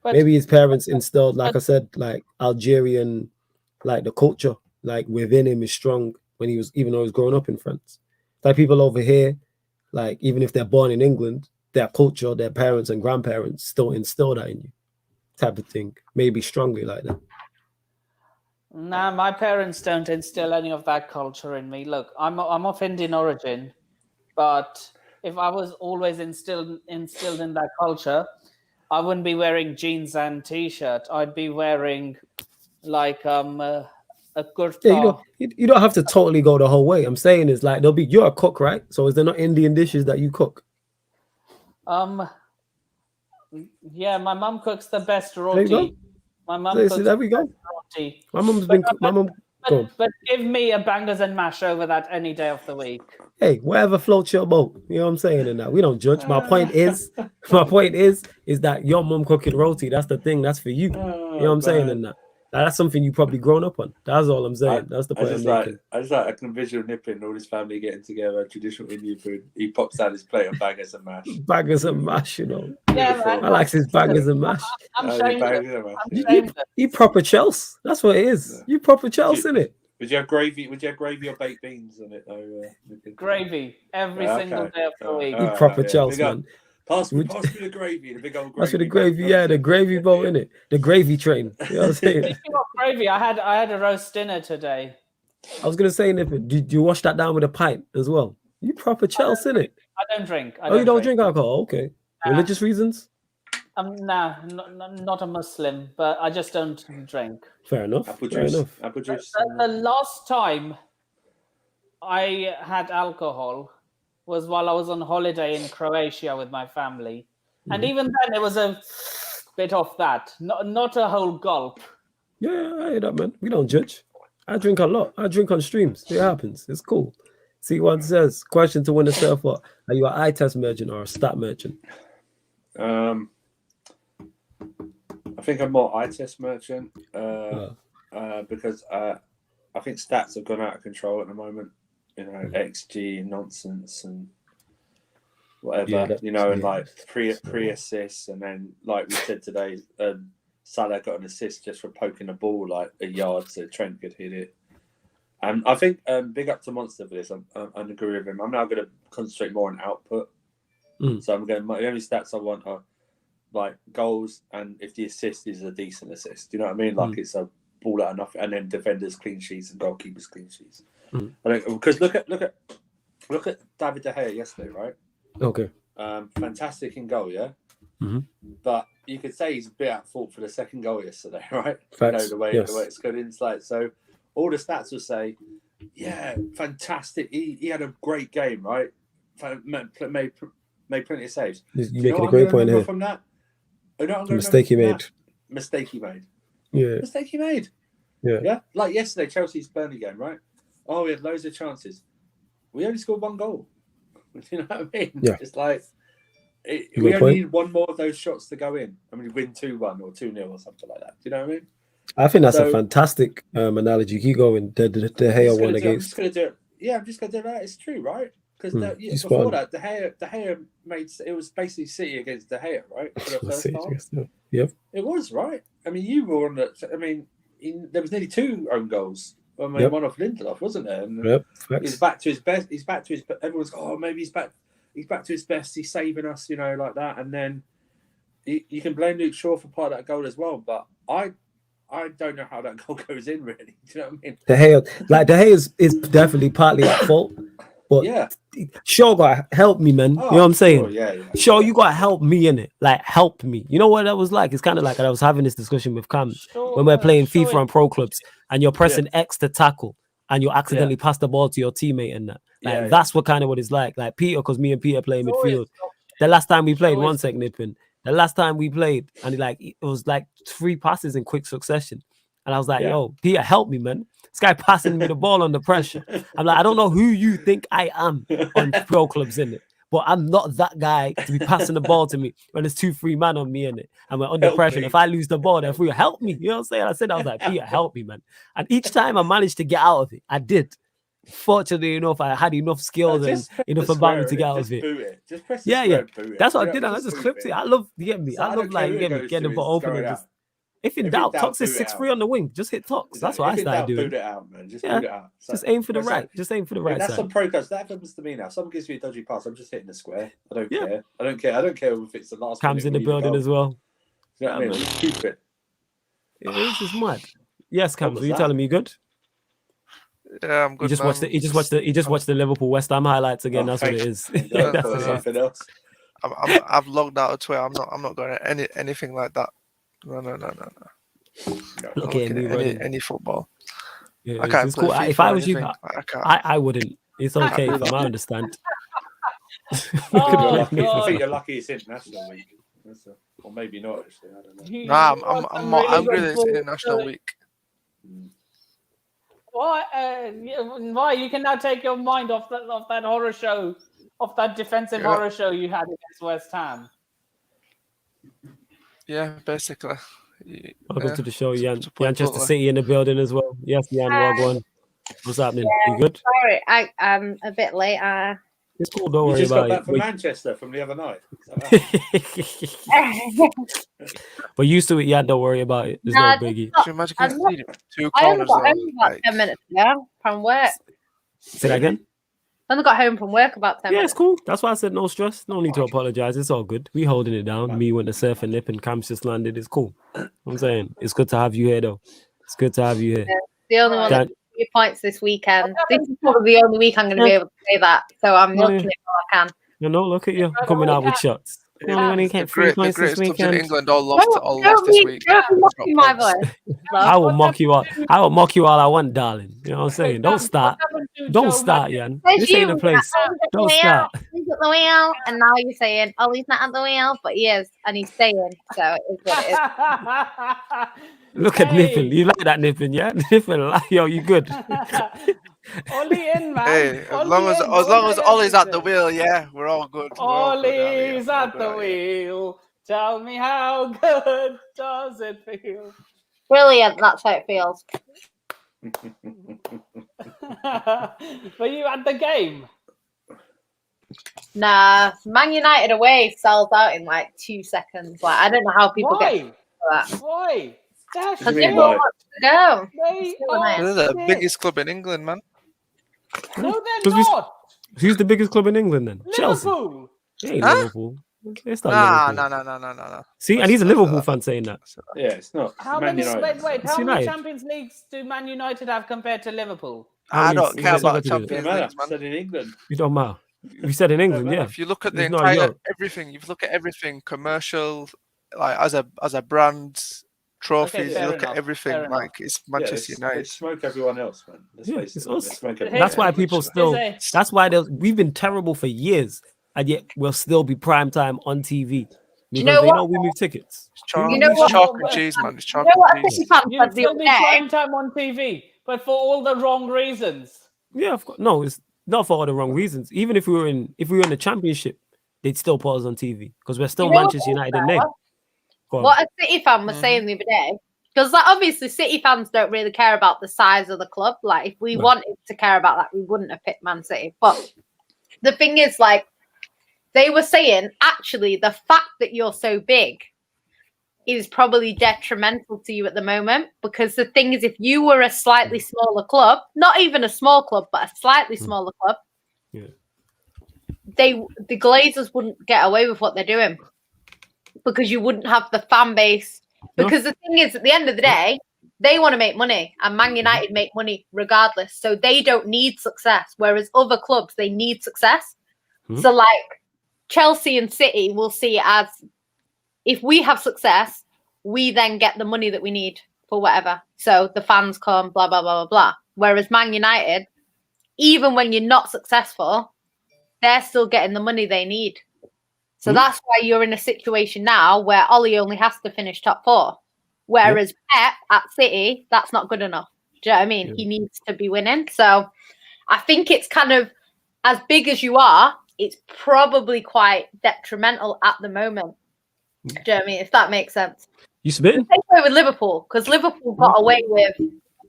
But maybe his parents instilled, like I said, like Algerian, like the culture, like within him is strong when even though he was growing up in France. Like people over here, like even if they're born in England, their culture, their parents and grandparents still instill that in you, type of thing. Maybe strongly like that. Nah, my parents don't instill any of that culture in me. Look, I'm of Indian origin, but if I was always instilled in that culture, I wouldn't be wearing jeans and t-shirt. I'd be wearing like a kurta. Yeah, you don't have to totally go the whole way. I'm saying is like you're a cook, right? So is there not Indian dishes that you cook? Yeah, my mum cooks the best roti. My mum cooks there we go. Roti. My mum. But give me a bangers and mash over that any day of the week. Hey, whatever floats your boat. You know what I'm saying? And that we don't judge. My point is that your mum cooking roti. That's the thing. That's for you. You know what I'm saying? And that's something you probably grown up on. That's all I'm saying. That's the point I'm making. I can visual Nippin, all his family getting together, traditional Indian food. He pops out his plate of bangers and mash. Bangers and mash, you know. Yeah, I like his bangers and mash. You proper Chelsea. That's what it is. You proper Chelsea, innit? Would you have gravy? Would you have gravy or baked beans on it though? Gravy every single day of the week. You proper Chelsea, man. Pass me the gravy, the big old gravy. That's for the gravy, the gravy boat, innit? The gravy train. You know what I'm saying? Speaking of gravy, I had a roast dinner today. I was gonna say, Nippin, did you wash that down with a pint as well? You proper Chelsea, innit? I don't drink. You don't drink alcohol? Okay. Religious reasons? Nah, not a Muslim, but I just don't drink. Fair enough. Apple juice. The last time I had alcohol was while I was on holiday in Croatia with my family. And even then, it was a bit of that. Not a whole gulp. Yeah, I hear that, man. We don't judge. I drink a lot. I drink on streams. It happens. It's cool. See what it says. Question to win a surf. What? Are you an eye test merchant or a stat merchant? I think I'm more eye test merchant because I think stats have gone out of control at the moment. You know, XG nonsense and whatever. And like pre assists, and then like we said today, Salah got an assist just for poking the ball like a yard so Trent could hit it. And I think big up to Monster for this. I agree with him. I'm now going to concentrate more on output. So I'm going. The only stats I want are like goals, and if the assist is a decent assist, do you know what I mean? Like it's a ball out of nothing, and then defenders clean sheets and goalkeepers clean sheets. Because look at David De Gea yesterday, right? Okay. Fantastic in goal, yeah. But you could say he's a bit at fault for the second goal yesterday, right? Facts. The way it's good inside. So all the stats will say, yeah, fantastic. He had a great game, right? Made plenty of saves. You're making a great point here. From that, Mistake he made. Mistake he made. Yeah. Mistake he made. Yeah. Yeah. Like yesterday, Chelsea's Burnley game, right? Oh, we had loads of chances. We only scored 1 goal. You know what I mean? Yeah. It's like we only need 1 more of those shots to go in. I mean, win 2-1 or 2-0 or something like that. Do you know what I mean? I think that's a fantastic analogy. Keep going. The Gea one against. I'm just going to do it. Yeah, I'm just going to do that. It's true, right? Because before that, De Gea made it was basically City against De Gea, right? For the first time. Yep. It was, right? I mean, you were on the. I mean, there was nearly 2 own goals. I mean, one off Lindelof, wasn't there? And he's back to his best. He's back to his. Everyone's maybe he's back. He's back to his best. He's saving us, like that. And then you can blame Luke Shaw for part of that goal as well. But I don't know how that goal goes in. Really, do you know what I mean? De Gea is definitely partly at fault. But Shaw got help me, man. You know what I'm saying? Shaw, you got to help me in it. Like, help me. You know what that was like? It's kind of like I was having this discussion with Cam when we're playing FIFA and pro clubs, and you're pressing X to tackle, and you accidentally pass the ball to your teammate and that. Like, that's what it's like. Like Peter, because me and Peter play midfield. The last time we played, one sec, Nippin. The last time we played, and it was like 3 passes in quick succession. And I was like, yo, Peter, help me, man. This guy passing me the ball under pressure. I'm like, I don't know who you think I am on pro clubs in it, but I'm not that guy to be passing the ball to me when there's 2-3 man on me in it. And we're under pressure. And if I lose the ball, then free, help me. You know what I'm saying? I was like, Peter, help me, man. And each time I managed to get out of it, I did. Fortunately enough, I had enough skills and enough about me to get out of it. Just press That's what I did. And I just clipped it. I love, you get me? I love getting the ball open and just. If in doubt, Tox is 6-3 on the wing. Just hit Tox. That's what I started doing. Boot it out, man. Just boot it out. So, just aim for the right. Just aim for the right. That's side. some pro coach. That happens to me now. Someone gives me a dodgy pass. I'm just hitting the square. I don't care. I don't care if it's the last. Cam's in the building as well. You know what I mean? Stupid. It's just mad. Yes, Cam. Were you telling me good? Yeah, I'm good. He just watched the Liverpool West Ham highlights again. That's what it is. Something else. I've logged out of Twitter. I'm not going to anything like that. No. Okay, any football. Yeah, I can't. It's cool. If I was you, I wouldn't. It's okay. I understand. I think you're lucky it's international week, or maybe not. Actually, I don't know. No, I'm not angry that it's international week. Why? You can now take your mind off that horror show, off that defensive horror show you had against West Ham. Yeah, basically. Welcome to the show, Jan. Manchester City in the building as well. Yes, Jan, welcome. What's happening? You good? Sorry, I'm a bit late. It's cool, don't worry about it. You just got back from Manchester from the other night. We're used to it, Jan, don't worry about it. There's no biggie. I only got home about 10 minutes ago from work. Say that again? I only got home from work about 10 minutes. Yeah, it's cool. That's why I said no stress. No need to apologize. It's all good. We holding it down. Me went to surf and nip and Cam's just landed. It's cool. I'm saying it's good to have you here, though. It's good to have you here. Yeah, the only one that 3 points this weekend. This is probably the only week I'm going to be able to say that. So I'm milking it all I can. You know, look at you coming out with shots. The only one who came 3 points this weekend. In England all lost this week. My voice. I will mock you all. I will mock you all I want, darling. You know what I'm saying? Don't start. Don't start, Jan. This ain't the place. Don't start. He's at the wheel, and now you're saying, "Oh, he's not at the wheel," but he is, and he's staying. So it's what it is. Look at Nippin. You like that Nippin, yeah? Nippin, yo, you good? Ollie in, man. Hey, as long as Ollie's at the wheel, yeah, we're all good. Ollie's at the wheel. Tell me how good does it feel? Brilliant. That's how it feels. Were you at the game? Nah, Man United away sells out in like 2 seconds. Like I don't know how people get that. Why? Because they want to go. They're the biggest club in England, man. No, they're not. Who's the biggest club in England then? Liverpool. Chelsea. It ain't Liverpool. It's not No. See, and he's a Liverpool fan saying that. Yeah, it's not. How Man many? United. Wait. How many United. Champions Leagues do Man United have compared to Liverpool? I don't care It's not about to do with it. Champions Doesn't matter. League, man. Said in England. You don't matter. We said in England, yeah. If you look at the It's not entire Europe. everything, if you look at everything, commercial, like as a brand, trophies, fair you look enough, at everything, fair enough. like it's Manchester They United. smoke everyone else, man. Let's Yeah, face it's it. us. They smoke everyone That's why else. people still. Literally. That's why we've been terrible for years, and yet we'll still be prime time on TV. Because know they what? know we move tickets. It's chalk, You know it's what? chalk and cheese, man. It's You chalk know what a and cheese. City fan You'd said the still other be day? prime time on TV, but for all the wrong reasons. Yeah, of course. No, it's not for all the wrong reasons. Even if we were in the championship, they'd still put us on TV because we're still You know Manchester what, United in name. Go on. What a City fan was saying the other day, because like obviously City fans don't really care about the size of the club. Like if we No. wanted to care about that, we wouldn't have picked Man City. But the thing is, like they were saying, actually, the fact that you're so big is probably detrimental to you at the moment. Because the thing is, if you were a slightly smaller club, not even a small club, but a slightly smaller club, Yeah. the Glazers wouldn't get away with what they're doing. Because you wouldn't have the fan base. Because the thing is, at the end of the day, they want to make money, and Man United make money regardless. So they don't need success, whereas other clubs, they need success. So like Chelsea and City will see it as, if we have success, we then get the money that we need for whatever. So the fans come, blah, blah, blah, blah, blah. Whereas Man United, even when you're not successful, they're still getting the money they need. So that's why you're in a situation now where Ollie only has to finish top 4. Whereas Pep at City, that's not good enough. Do you know what I mean? He needs to be winning. So I think it's kind of, as big as you are, it's probably quite detrimental at the moment. Do you know what I mean? If that makes sense. You spitting? Same way with Liverpool, because Liverpool got away with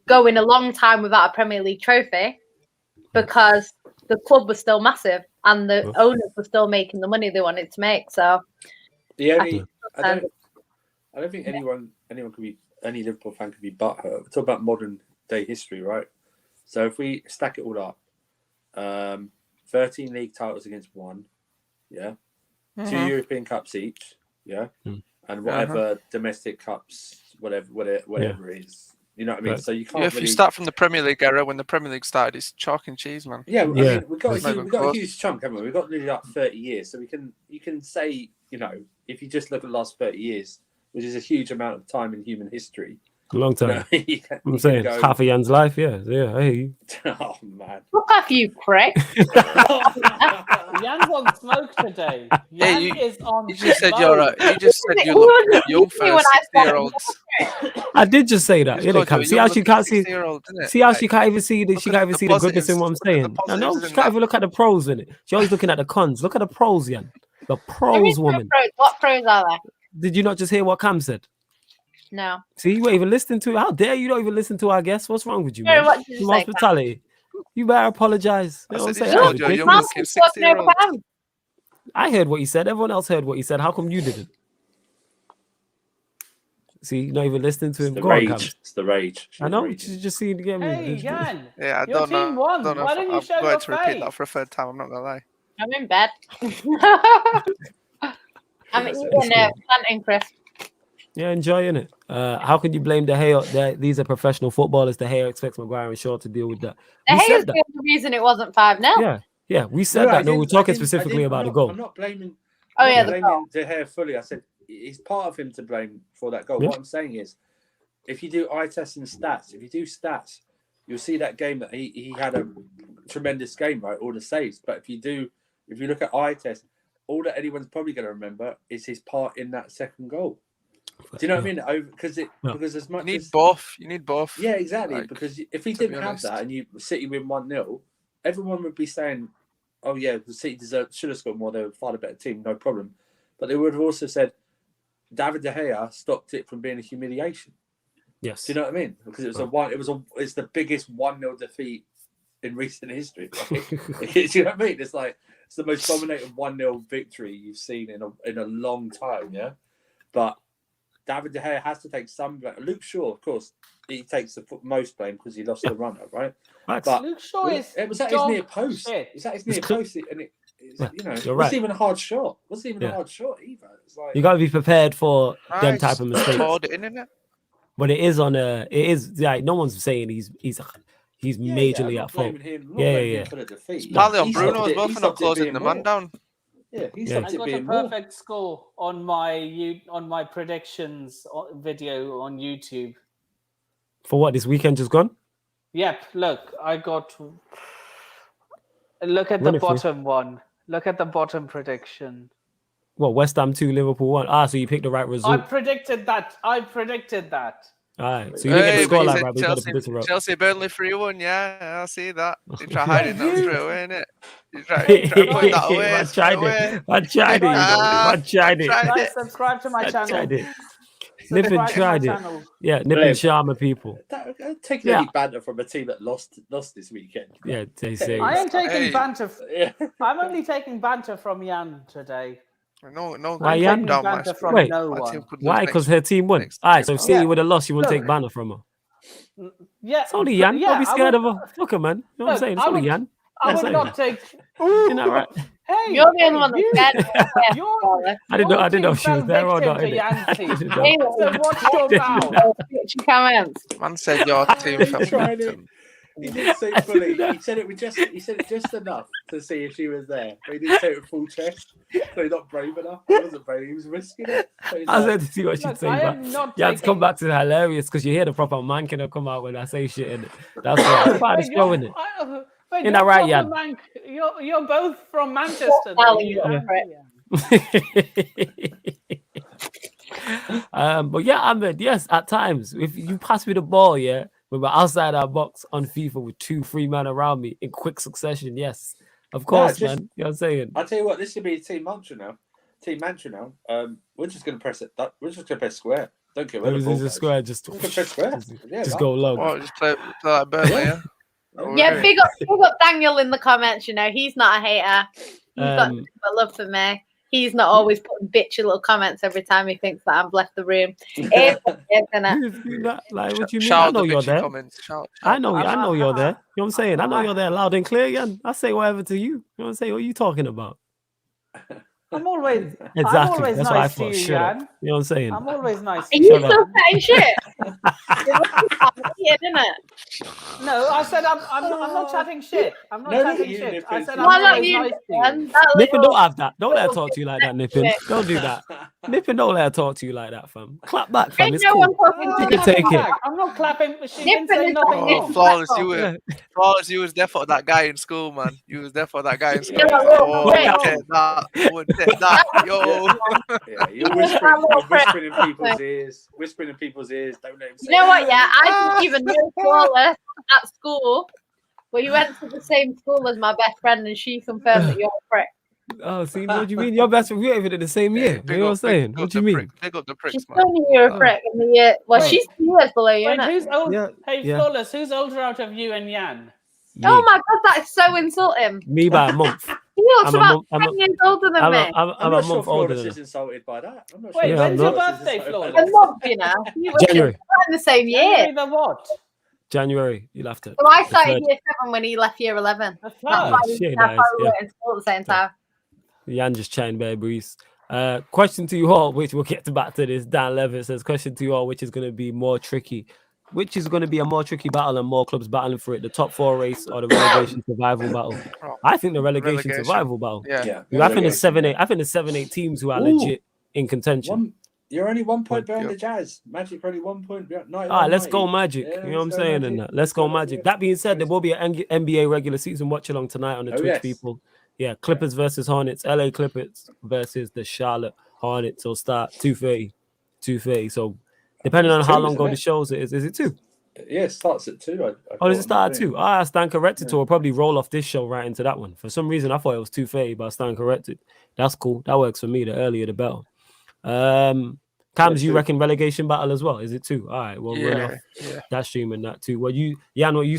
going a long time without a Premier League trophy because the club was still massive and the owners were still making the money they wanted to make. So I don't think anyone could be, any Liverpool fan could be butthurt. We're talking about modern day history, right? So if we stack it all up, 13 league titles against 1, 2 European Cups each, and whatever domestic cups, whatever it is. You know what I mean? Right. So you can't. If you start from the Premier League era, when the Premier League started, it's chalk and cheese, man. Yeah, I mean, we've got a huge chunk, haven't we? We've got nearly like 30 years, so you can say, you know, if you just look at the last 30 years, which is a huge amount of time in human history. A long time. You know, I'm saying it's half a Jan's life. Yeah, I hear you. Oh man! Look at you, prick. Jan's on smoke today. Jan is on. You just said you're young for 60-year-olds. I did just say that. See how she can't see. See how she can't even see the goodness in what I'm saying. No, she can't even look at the pros in it. She's always looking at the cons. Look at the pros, Jan. The pros, woman. What pros are there? Did you not just hear what Cam said? No. See, you weren't even listening to it. How dare you not even listen to our guests? What's wrong with you, man? What did you say, hospitality. You better apologize. You know what I'm saying? I heard what you said. Everyone else heard what you said. How come you didn't? See, you're not even listening to him. Go on, Cam. It's the rage. I know. You just see it again. Hey, Jan. Yeah, I your don't team know. won. Don't know Why didn't you show I'm your going to repeat face? that for a third time. I'm not going to lie. I'm in bed. I'm eating a plantain crisp. Yeah, enjoying it. How can you blame De Gea? These are professional footballers. De Gea expects Maguire and Shaw to deal with that. De Gea's the reason it wasn't 5-0. Yeah, we said that. No, we're talking specifically about the goal. I'm not blaming. The goal. De Gea fully. I said it's part of him to blame for that goal. Yeah. What I'm saying is, if you do eye tests and stats, you'll see that game that he had a tremendous game, right? All the saves. But if you look at eye tests, all that anyone's probably going to remember is his part in that second goal. Do you know what I mean? Because as much you need both. Yeah, exactly. Like, because if he didn't have that and City win 1-0, everyone would be saying, "Oh yeah, the City should have scored more. They were far the better team, no problem." But they would have also said, "David De Gea stopped it from being a humiliation." Yes. Do you know what I mean? Because it's the biggest 1-0 defeat in recent history. Right? Do you know what I mean? It's like it's the most dominating 1-0 victory you've seen in a long time. Yeah, but David De Gea has to take some blame. Luke Shaw, of course, he takes the most blame because he lost the runner, right? But Luke Shaw it was at his near post. It was at his near post, and it wasn't even a hard shot. It wasn't even a hard shot either. It's like, you got to be prepared for them type of mistakes. But it is like no one's saying he's majorly at fault. For the defeat. Partly on Bruno as well for not closing the man down. Yeah, I got a perfect score on my predictions video on YouTube. For what, this weekend just gone? Yep. Look, look at the bottom one. Look at the bottom prediction. What, West Ham 2, Liverpool 1? So you picked the right result. I predicted that. All right. So you didn't get the scoreline right, but you got to predict it right. Chelsea Burnley 3-1, yeah, I see that. You try hiding that straight away, innit? You try putting that away. I tried it. Guys, subscribe to my channel. Nippin tried it. Yeah, Nippin Sharma people. Taking any banter from a team that lost this weekend. Yeah, they say. I am taking banter. I'm only taking banter from Jan today. No. Why Jan? Banter from Wait, no one. why? Because her team won. All right, so if City would have lost, you wouldn't take banter from her. Yeah, it's only Jan. Don't be scared of her. Look her, man. You know what I'm saying? It's only Jan. I would not take. Isn't that right? Hey, you're the only one that's scared. I didn't know she was there or not. What's your comments? Man said your team fell. He didn't say it fully. He said it just enough to see if she was there. But he didn't say it with full chest. So he's not brave enough. He wasn't brave. He was risking it. So I was going to see what she'd say. You have to come back to the hilarious because you hear the proper man can come out when I say shit in it. That's right. Part of the show, innit? Isn't that right, Jan? You're both from Manchester. But yeah, Ahmed, yes, at times, if you pass me the ball, when we're outside our box on FIFA with 2-3 men around me in quick succession, yes, of course, man. You know what I'm saying? I'll tell you what, this should be a team mantra now. We're just going to press it. We're just going to press square. Don't care where the ball goes. Square, just press square. Just go low. Well, just play like Burnley, yeah. Yeah, big up Daniel in the comments. He's not a hater. He's got love for me. He's not always putting bitchy little comments every time he thinks that I've left the room. Like, what you mean? I know you're there. I know you're there. You know what I'm saying? I know you're there loud and clear, Jan. I say whatever to you. You know what I'm saying? What are you talking about? I'm always That's nice what I thought. to you, Shut up. Jan. You know what I'm saying? I'm always nice to you. you. Are you still saying shit? Isn't it? No, I said I'm not chatting shit. I'm not chatting shit. I said I'm always nice to you. Nippin, don't have that. Don't let her talk to you like that, Nippin. Don't do that. Nippin, don't let her talk to you like that, fam. Clap back, fam. It's cool. You can take it. I'm not clapping. She didn't say nothing. Flawless, you was there for that guy in school, man. You was there for that guy in school. Wouldn't take that, yo. Yeah, you're whispering in people's ears. Don't let him say you know what? Yeah, I didn't even know Flawless at school, but you went to the same school as my best friend, and she confirmed that you're a prick. Oh, see, what do you mean? Your best friend, we ain't even in the same year. You know what I'm saying? What do you mean? Pick up the pricks, she's told me you're a prick in the year. Well, she's 2 years below you. Wait, who's old? Hey, Flawless, who's older out of you and Jan? Oh my God, that is so insulting. Me by a month. He looks about 10 years older than me. I'm a month older than her. Insulted by that. I'm not sure. Wait, when's your birthday, Flawless? A month, you know. January. In the same year. January the what? January. You'll have to. So I started year 7 when he left year 11. That's why we were in school at the same time. Jan just chatting bare breeze. Question to you all, which we'll get back to this. Dan Levitt says, question to you all, which is going to be more tricky? Which is going to be a more tricky battle and more clubs battling for it? The top 4 race or the relegation survival battle? I think the relegation survival battle. Yeah. I think there's 7-8. I think there's 7-8 teams who are legit in contention. You're only 1 point behind the Jazz. Magic probably 1 point behind. All right, let's go Magic. You know what I'm saying? And let's go Magic. That being said, there will be an NBA regular season watch along tonight on the Twitch, people. Yeah, Clippers versus Hornets. LA Clippers versus the Charlotte Hornets. will start 2:30. So depending on how long ago the shows is it 2? Yeah, it starts at 2. Does it start at 2? I stand corrected. So we'll probably roll off this show right into that one. For some reason, I thought it was 2:30, but I stand corrected. That's cool. That works for me. The earlier, the better. Cams, you reckon relegation battle as well? Is it 2? All right, we'll run off that stream and that too. What you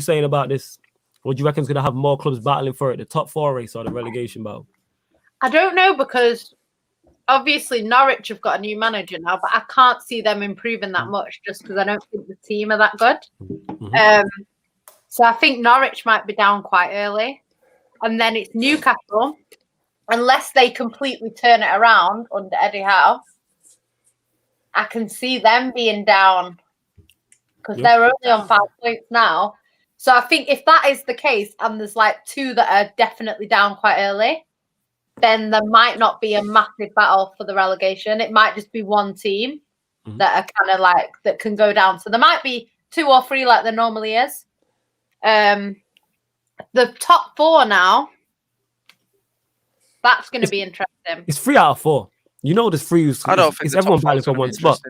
saying about this? What do you reckon is going to have more clubs battling for it? The top 4 race or the relegation battle? I don't know, because obviously Norwich have got a new manager now, but I can't see them improving that much just because I don't think the team are that good. So I think Norwich might be down quite early. And then it's Newcastle, unless they completely turn it around under Eddie Howe, I can see them being down because they're only on 5 points now. So I think if that is the case, and there's like 2 that are definitely down quite early, then there might not be a massive battle for the relegation. It might just be one team that are kind of like that can go down. So there might be 2 or 3 like there normally is. The top 4 now, that's going to be interesting. It's 3 out of 4. You know, there's 3. I don't think it's everyone battling for one spot.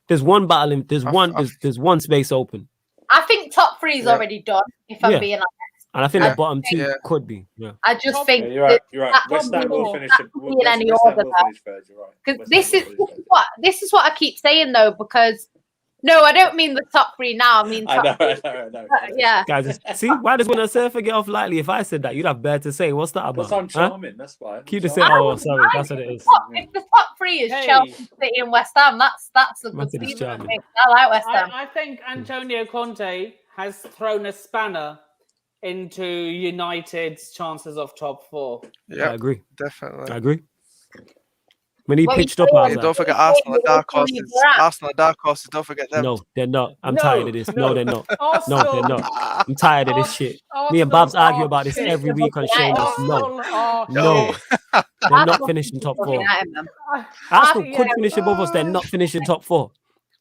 There's one battling. There's one space open. I think top 3 is already done. If I'm being honest, and I think the bottom 2 could be. Yeah, I just think you're right. You're right. West Ham will finish in any order. Because this is what I keep saying though. Because no, I don't mean the top 3 now. I mean top I know. Yeah, guys, see why does one say forget off lightly? If I said that, you'd have better to say. What's that about? Because I'm charming. That's why. Keep the saying. Oh, sorry, that's what it is. If the top 3 is Chelsea, City, and West Ham, that's a good team. I like West Ham. I think Antonio Conte has thrown a spanner into United's chances of top 4. Yeah, I agree. Definitely. I agree. When he pitched up, I was like, don't forget Arsenal and dark horses. Arsenal and dark horses. Don't forget them. No, they're not. I'm tired of this. No, they're not. No, they're not. I'm tired of this shit. Me and Babs argue about this every week on shows. No, they're not finishing top 4. Arsenal could finish above us. They're not finishing top 4.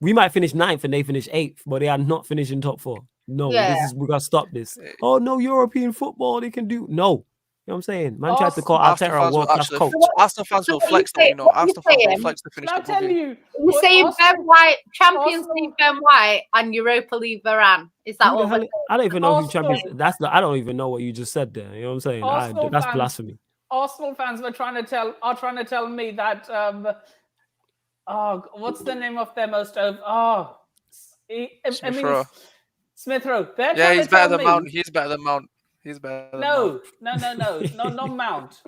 We might finish 9th and they finish 8th, but they are not finishing top 4. No, we gotta stop this. Oh no, European football they can do. No, you know what I'm saying? Man tried to call Arteta a world-class coach. Arsenal fans will flex that, Arsenal fans will flex to finish the you. You're saying Ben White, Champions League Ben White, and Europa League Varane. Is that what? I don't even know who Champions. I don't even know what you just said there. You know what I'm saying? That's blasphemy. Arsenal fans are trying to tell me that. What's the name of their most? Smith Rowe. Yeah, he's better than Mount. He's better than Mount. No, not Mount.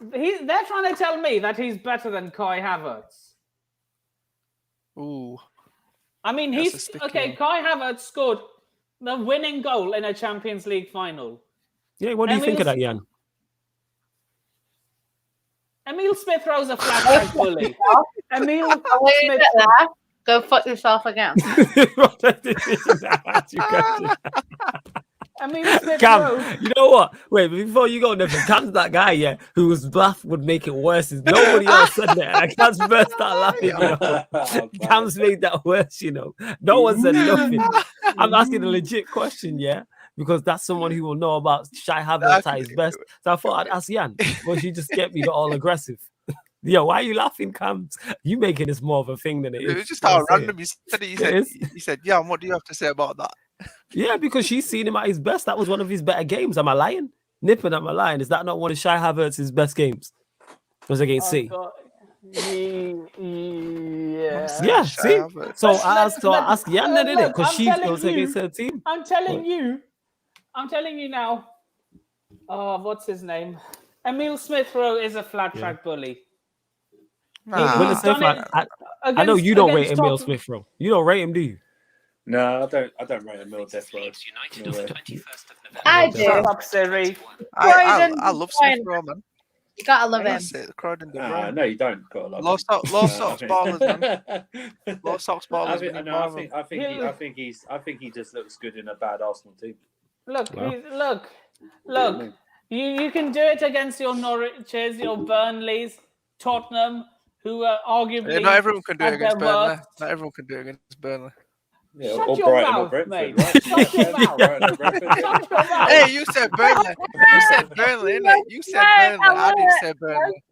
They're trying to tell me that he's better than Kai Havertz. Ooh. I mean, okay. Kai Havertz scored the winning goal in a Champions League final. Yeah, what do you think of that, Jan? Emil Smith Rowe's a flat bully. Emil Smith Rowe. Go fuck yourself again. Cam, you know what? Wait, before you go, Cam's that guy, whose laugh would make it worse. Nobody else said that. I can't burst out laughing. Cam's made that worse, No one said nothing. I'm asking a legit question, because that's someone who will know about Shai Havertz at his best. So I thought I'd ask Jan, but she just get me all aggressive. Yo, why are you laughing, Cam? You making this more of a thing than it is. It was just how random you said it. He said, yeah, what do you have to say about that? Yeah, because she's seen him at his best. That was one of his better games. Am I lying? Nipping, am I lying? Is that not one of Shai Havertz's best games? It was against City. Yeah, see? So I asked Jan, didn't it? Because she goes against her team. I'm telling you now. What's his name? Emil Smith Rowe is a flat track bully. I know you don't rate Emil Smith Rowe. You don't rate him, do you? No, I don't rate Emil Death Row. I do. I love Smith Rowe, man. You gotta love him. No, you don't. Gotta love low socks ballers, man. Low socks ballers. I think he just looks good in a bad Arsenal team. Look. You can do it against your Norwiches, your Burnleys, Tottenham, who are arguably. Not everyone can do it against Burnley. Not everyone can do it against Burnley. Yeah, Shut your mouth, mate. Shut your mouth. Hey, you said Burnley. You said Burnley, innit? You said Burnley. I didn't say Burnley.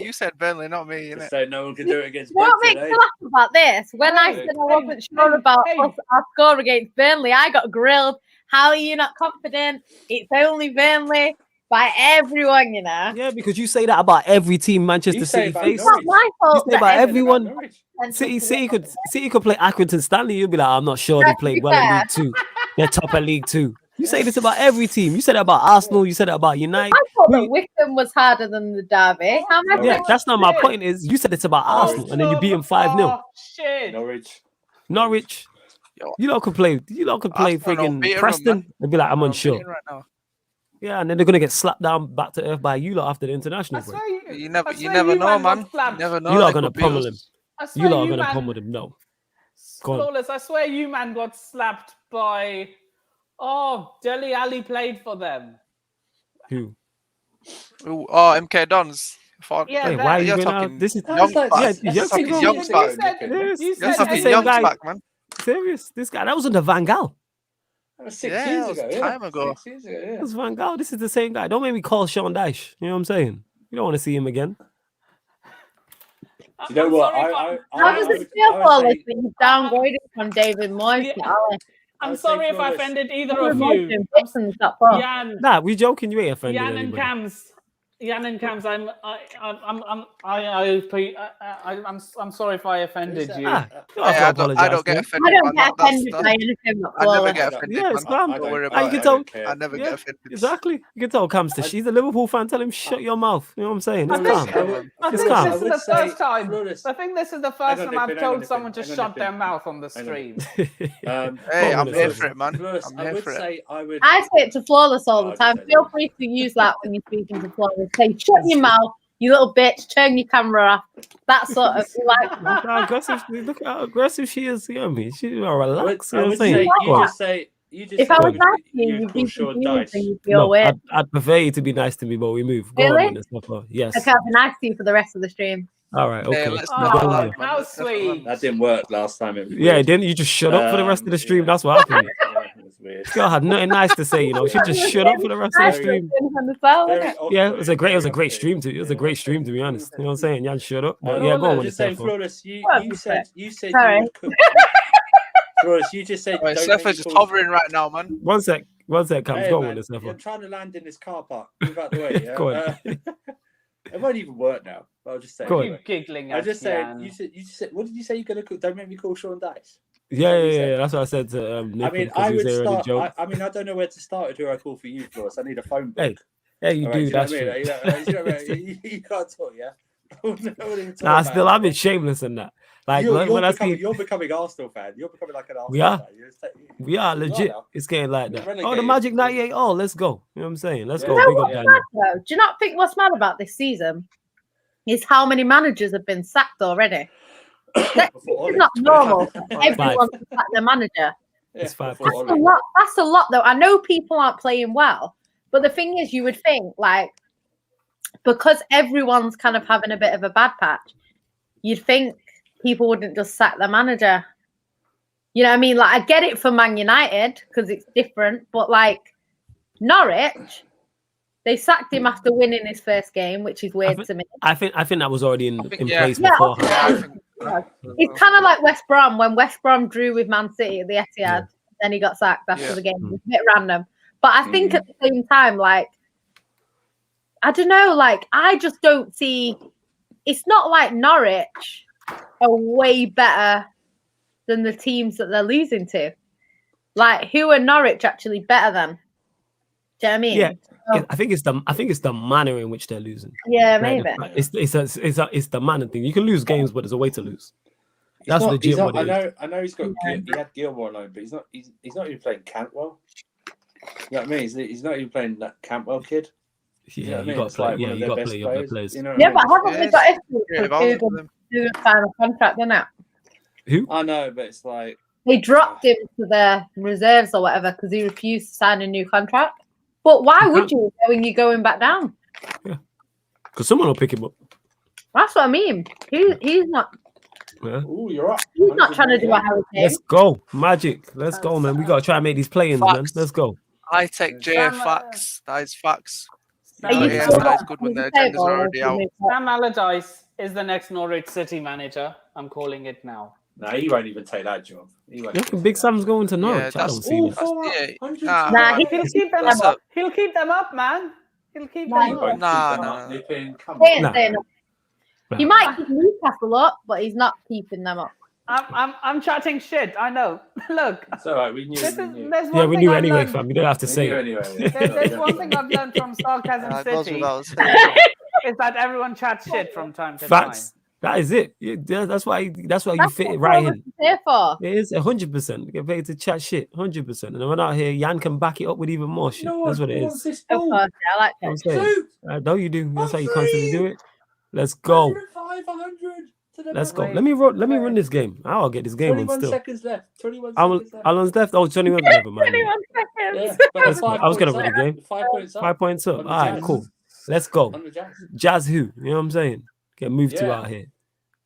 You said Burnley, not me, innit? So no one can do it against Burnley. What makes you laugh about this? When I said I wasn't sure about our score against Burnley, I got grilled. How are you not confident? It's only Burnley. By everyone, Yeah, because you say that about every team Manchester City face. It's not my fault. You say about everyone. City could play Accrington Stanley. You'll be like, I'm not sure they played well in League 2. They're top of League 2. You say this about every team. You said it about Arsenal. You said it about United. I thought that Wickham was harder than the Derby. That's not my point. Is you said it's about Arsenal and then you beat them 5-0. Shit. Norwich. You lot could play. You lot could play friggin' Preston. They'd be like, I'm unsure. Yeah, and then they're gonna get slapped down back to earth by you lot after the international break. You never know, man. You never know. You lot They are gonna could be pummel us. him. I swear You lot are gonna pummel him. No. Go on. Flawless, I swear you man got slapped by. Oh, Dele Alli played for them. Who? Ooh, oh, MK Dons. Yeah, Hey, why are you you're going talking out? This is young That's bucks. like- You're that's talking like- young you bucks. said- Yes, you You're this is said the talking same young guy. back, man. Serious? This guy, that wasn't the Van Gaal. That was 6 Yeah, years it was ago. time ago. 6 years ago, yeah. That was Van Gaal. This is the same guy. Don't make me call Sean Dyche. You know what I'm saying? You don't want to see him again. Do you know what? How does it feel, Flawless, when you downgraded from David Moyes to Ali? I'm would sorry say if I Flawless. offended either You're of you. emotion, Dixon's that far. Jan, Nah, we joking. You ain't offended Jan and anybody. Cams. Jan and Cams, I'm sorry if I offended you. Ah, you don't Hey, have to I don't apologize, get man. offended. I don't man. get That's- offended that's- by anything that I never Flawless. get offended. Yeah, it's man. calm. Don't worry I about you can it. tell- care. I never Yeah, get offended. Exactly. You can tell Cams to she's a Liverpool fan. Tell him shut your mouth. You know what I'm saying? It's I calm. think- I It's think calm. this is the first time. Flawless. I think this is the Hang first on, time I've Nippin, told hang on, someone to Nippin, shut their Nippin. mouth on the Hang on. stream. Hey, I'm Flawless. here for it, man. Flawless, I'm I here would for it. say I would. I say it to Flawless all the Oh, time. just Feel say free to use that when you're speaking to Flawless. Say, shut your mouth, you little bitch, turn your camera off. That sort of like. Look how aggressive. Look how aggressive she is. You know what I mean? She's relaxed. You I know what I'm would saying? say Go on. you just If say I was you nice to you, you'd you'd call be Sean confused and Dyche. you'd feel No, weird. I'd prefer you to be nice to me, but we move. Go on, Really? then, Mustafa. Yes. I can't be nice to you for the rest of the stream. All right. Hey, Okay. let's Go not on, lie, then. man. How Let's not lie. sweet. That didn't work last time. It was Yeah, weird. didn't you just shut up for the rest of the stream? Yeah. That's what happened. Yeah, it was weird. This girl had nothing nice to say. You know, she just shut up for the rest of the stream. Yeah, it was a great stream to. It was a great stream to be honest. You know what I'm saying? Jan, shut up. But yeah, go on with Just saying, yourself. Flawless, you said Sorry. you would cook. Flawless, you just said. Wait, don't Surfer's make just me call- hovering right now, man. One sec, Cams. Hey, Go on man, with yourself. I'm trying to land in this car park. Move out the way. Yeah? Go on. It won't even work now. But I'll just say. Go on. Anyway. Giggling I at just said. Jan. You just said. What did you say? You're gonna cook? Don't make me call Sean Dyche. Yeah. That's what I said to Nick. I mean, because I he was would there in the start. joke. I mean, I don't know where to start with who I call for you, Flawless. I need a phone book. Hey, you All do. right, That's you know true. what I mean? You know what I mean? You can't talk, yeah. I wouldn't even talk Nah, about still, it. I've been shameless in that. Like when I see, You're becoming Arsenal fan. You're becoming like an Arsenal We are. fan. we are You are legit. now. It's getting like We're that. Oh, the relegated. Magic 98. Oh, let's go. You know what I'm saying? Let's go. Yeah. Big up What's Daniel. mad, though? Do you not think what's mad about this season is how many managers have been sacked already? It's not normal for everyone to sack their manager. It's five. before That's a Ollie. lot. That's a lot, though. I know people aren't playing well, but the thing is, you would think like because everyone's kind of having a bit of a bad patch, you'd think people wouldn't just sack their manager. You know what I mean? Like I get it for Man United because it's different, but like Norwich, they sacked him after winning his first game, which is weird to me. I think that was already in yeah. place Yeah, beforehand. Yeah, I think. It's kind of like West Brom when West Brom drew with Man City at the Etihad, Yeah. then he got sacked after Yeah. the game. It was a bit random, but I think at the same time, like I don't know, like I just don't see. It's not like Norwich are way better than the teams that they're losing to. Like who are Norwich actually better than? Do you know what I mean? Yeah. Oh. I think it's the manner in which they're losing. Yeah, Like, maybe. it's the manner thing. You can lose games, but there's a way to lose. That's legit what it is. I know he's got. He had Gilmore on loan, but he's not. He's not even playing Cantwell. You know what I mean? He's not even playing that Cantwell kid. You know Yeah, what I you mean? got It's to play. like Yeah, one of you their got to best play your other players. You know what Yeah, I but mean? haven't we got issues with who sign a contract, didn't it? Who? I know, but it's like They dropped him to the reserves or whatever because he refused to sign a new contract. But why would you when you're going back down? Because someone will pick him up. That's what I mean. He's not. Yeah. ooh, you're right. He's not trying to do a Harry Kane. Let's go, Magic. Let's go, man. We gotta try and make these play-ins, man. Facts. Let's go. High tech J facts. That is facts. Are you Yeah, sure that is that's good when on the the agendas table, are or already is out. it- Sam Allardyce is the next Norwich City manager. I'm calling it now. No, he won't even take that job. He won't You even reckon Big take Sam's that going to Yeah, Norwich? I that's don't see all. it. Nah, Nah, man. He'll keep them That's up. a- He'll keep them up, man. He'll keep Nah, them job. up. Won't Nah, keep them nah. up, Nippin. Come He ain't on. staying up. He might keep Newcastle up, but he's not keeping them up. I'm chatting shit. I know. Look, It's all right. We knew. there's We knew. one Yeah, we thing knew I've anyway, learned- fam. You don't have to We say knew it. anyway. There's one thing I've learned from Sarcasm It goes City without saying. is that everyone chats shit from time to Facts. That is it. That's why you fit it right in. For. It is 100%. You get paid to chat shit, 100%. And when out here, Jan can back it up with even more shit. That's what it is. Of course, I like that. I know you do. That's how you constantly do it. Let's go. 500. Let's go. Let me run this game. I'll get this game on 21 still. seconds left. 21 seconds left. How long's left? Oh, 21 seconds. Never mind. 21 seconds. Yeah, I was going to run the game. 5 points up. 5 points up. All right, cool. Let's go. Jazz who? You know what I'm saying? Get moved to out here.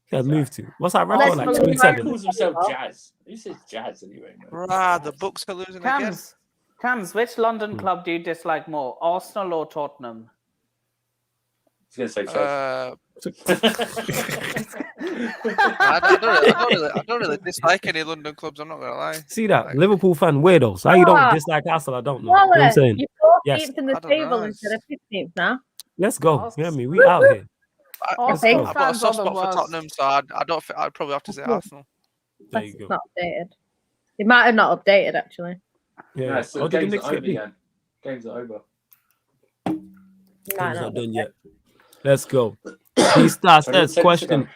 Get moved to. What's that record? Like 27. He calls himself Jazz. He says Jazz anyway. The Bucks are losing again. Cams, which London club do you dislike more, Arsenal or Tottenham? He's going to say Chelsea. I don't really dislike any London clubs. I'm not gonna lie. See that Liverpool fan weirdos. How you don't dislike Arsenal? I don't know. You know what I'm saying? You're 14th in the table instead of 15th now. Let's go. You know what I mean? We out here. I've got a soft spot for Tottenham, so I'd probably have to say Arsenal. There you go. Not updated. It might have not updated actually. Yeah. So games are over again. Games are over. Game's not done yet. Let's go. Says question.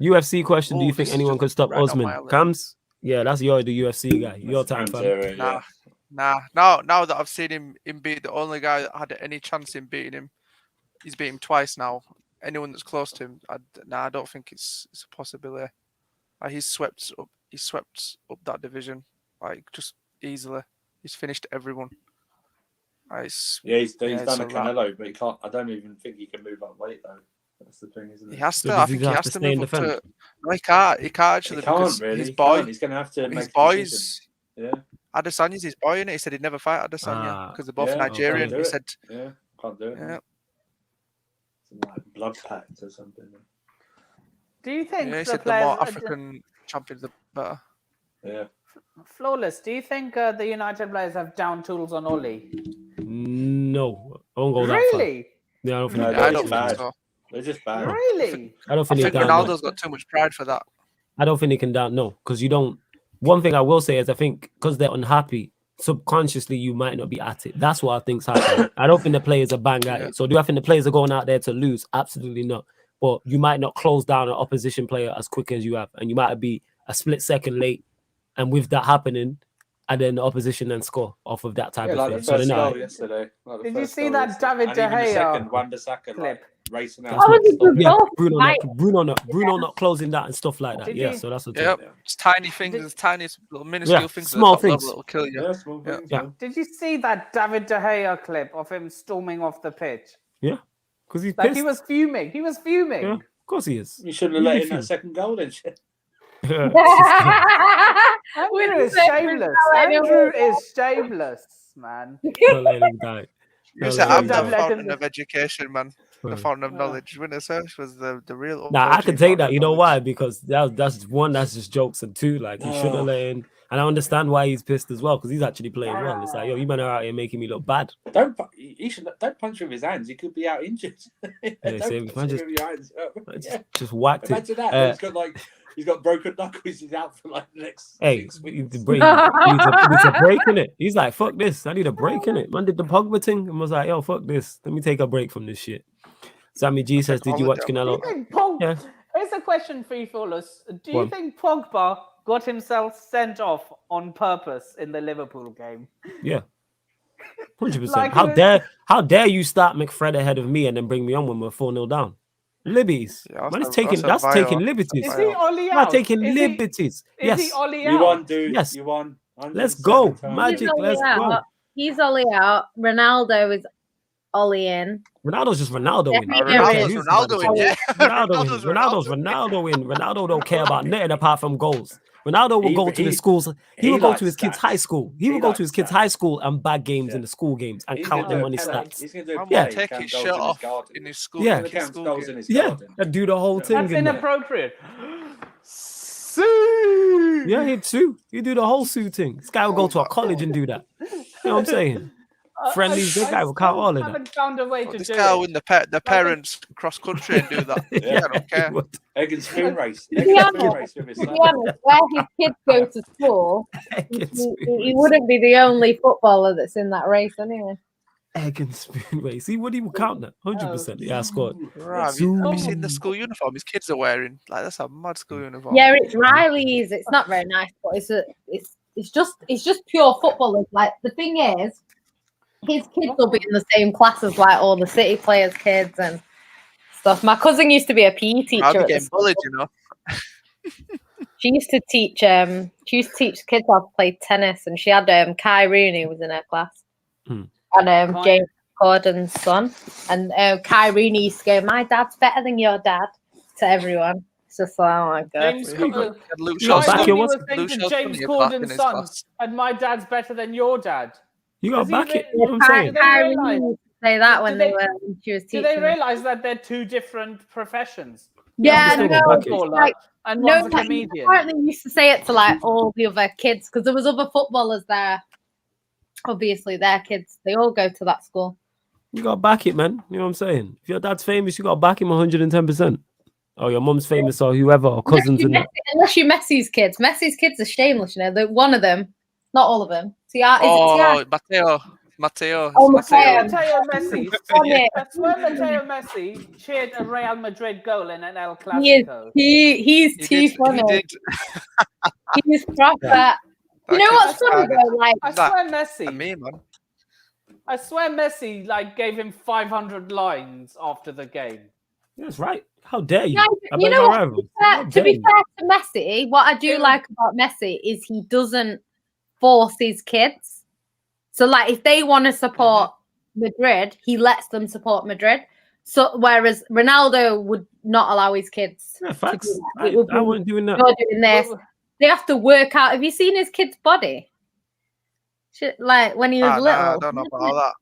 UFC question. Do you think anyone could stop Osman? Cams? Yeah, that's the UFC guy. Your time, fam. Nah. Now that I've seen him beat the only guy that had any chance in beating him, he's beat him twice now. Anyone that's close to him, I don't think it's a possibility. He's swept up that division like just easily. He's finished everyone. He's done a Canelo, but he can't. I don't even think he can move up weight though. That's the thing, isn't it? He has to. I think he has to move up to. No, he can't. He can't actually. He can't really. His boy. He's going to have to. His boys. Yeah. Adesanya's his boy, innit? He said he'd never fight Adesanya because they're both Nigerian. He said. Yeah, can't do it. Yeah. It's like blood pact or something. Do you think he said the more African champions, the better. Yeah. Flawless. Do you think the United players have down tools on Oli? No, I won't go that far. Really? Yeah, I don't think so. They're just bad. Really? I think Ronaldo's got too much pride for that. I don't think he can down. No, because you don't. One thing I will say is I think because they're unhappy, subconsciously you might not be at it. That's what I think's happening. I don't think the players are bang at it. So do I think the players are going out there to lose? Absolutely not. But you might not close down an opposition player as quick as you have, and you might be a split second late. And with that happening, and then the opposition then score off of that type of thing. So goal yesterday. Did you see that David De Gea clip? Racing out. Yeah, Bruno not closing that and stuff like that. Yeah, so that's what. Yeah, it's tiny things, tiny little minuscule things. Small things that'll kill you. Yeah, small things. Yeah. Did you see that David De Gea clip of him storming off the pitch? Yeah, because he's like pissed. he was fuming. Yeah, of course he is. You shouldn't have let in that second goal then. Andrew is shameless. Andrew is shameless, man. Don't let him die. You said I'm the fountain of education, man. The fountain of knowledge. Winner search was the real. Nah, I can take that. You know why? Because that's one, that's just jokes, and two, like he should have let in. And I understand why he's pissed as well, because he's actually playing well. It's like, yo, you men are out here making me look bad. Don't punch him with his hands. He could be out injured. Just whacked it. Imagine that. He's got broken knuckles. He's out for like the next 6 weeks. He needs a break in it. He's like, fuck this. I need a break in it. Man did the Pogba thing and was like, yo, fuck this. Let me take a break from this shit. Sammy G says, did you watch Canelo? Here's a question for you, Flawless. Do you think Pogba got himself sent off on purpose in the Liverpool game? Yeah. 100%. How dare you start McFred ahead of me and then bring me on when we're 4-0 down? Libbies. Man, that's taking liberties. Is he Ollie out? Not taking liberties. Is he Ollie out? You won, dude. Yes. You won. Let's go. Magic. Let's go. He's Ollie out. Ronaldo is Ollie in. Ronaldo's just Ronaldo in. Ronaldo in. Yeah. Ronaldo's Ronaldo in. Ronaldo don't care about nothing apart from goals. Ronaldo will go to his schools. He will go to his kids' high school. He will go to his kids' high school and bag games in the school games and count them on his stats. Take his shirt off in his school. Yeah, and do the whole thing. That's inappropriate. Sue. Yeah, he'd sue. You do the whole sue thing. This guy will go to a college and do that. You know what I'm saying? Friendlies, this guy will count all of that. I haven't found a way to this do guy it. win the parents cross country and do that. I don't care. Egg and spoon race. To be honest, where his kids go to school, he wouldn't be the only footballer that's in that race anyway. Egg and spoon. Wait, see, what do you count that? 100%. Yeah, I scored. Right, have you seen the school uniform his kids are wearing? Like, that's a mad school uniform. Yeah, it's Riley's. It's not very nice, but it's just pure footballers. Like, the thing is, his kids will be in the same class as like all the City players' kids and stuff. My cousin used to be a PE teacher. I'll be getting bullied, you know. She used to teach kids how to play tennis, and she had Kai Rooney was in her class, and James Corden's son, and Kai Rooney used to go, "My dad's better than your dad," to everyone. It's just like, oh my god. James Corden's son, and my dad's better than your dad. You got to back it. You know what I'm saying? Kai Rooney used to say that when she was teaching. Do they realise that they're two different professions? Yeah, and one's a comedian. Apparently used to say it to like all the other kids because there was other footballers there. Obviously, their kids, they all go to that school. You got to back it, man. You know what I'm saying? If your dad's famous, you got to back him 110%. Or your mum's famous or whoever, or cousins. Unless you're Messi's kids. Messi's kids are shameless, you know. One of them, not all of them. Matteo. Oh, Matteo Messi. That's when Matteo Messi cheered a Real Madrid goal in an El Clasico. He's too funny. He's proper. You know what's funny though? Like, I swear Messi like gave him 500 lines after the game. That's right. How dare you? You know what? To be fair to Messi, what I do like about Messi is he doesn't force his kids. So, like, if they want to support Madrid, he lets them support Madrid. So, whereas Ronaldo would not allow his kids. Yeah, facts. I wouldn't doing that. You're doing this. They have to work out. Have you seen his kid's body? Like when he was little. I don't know about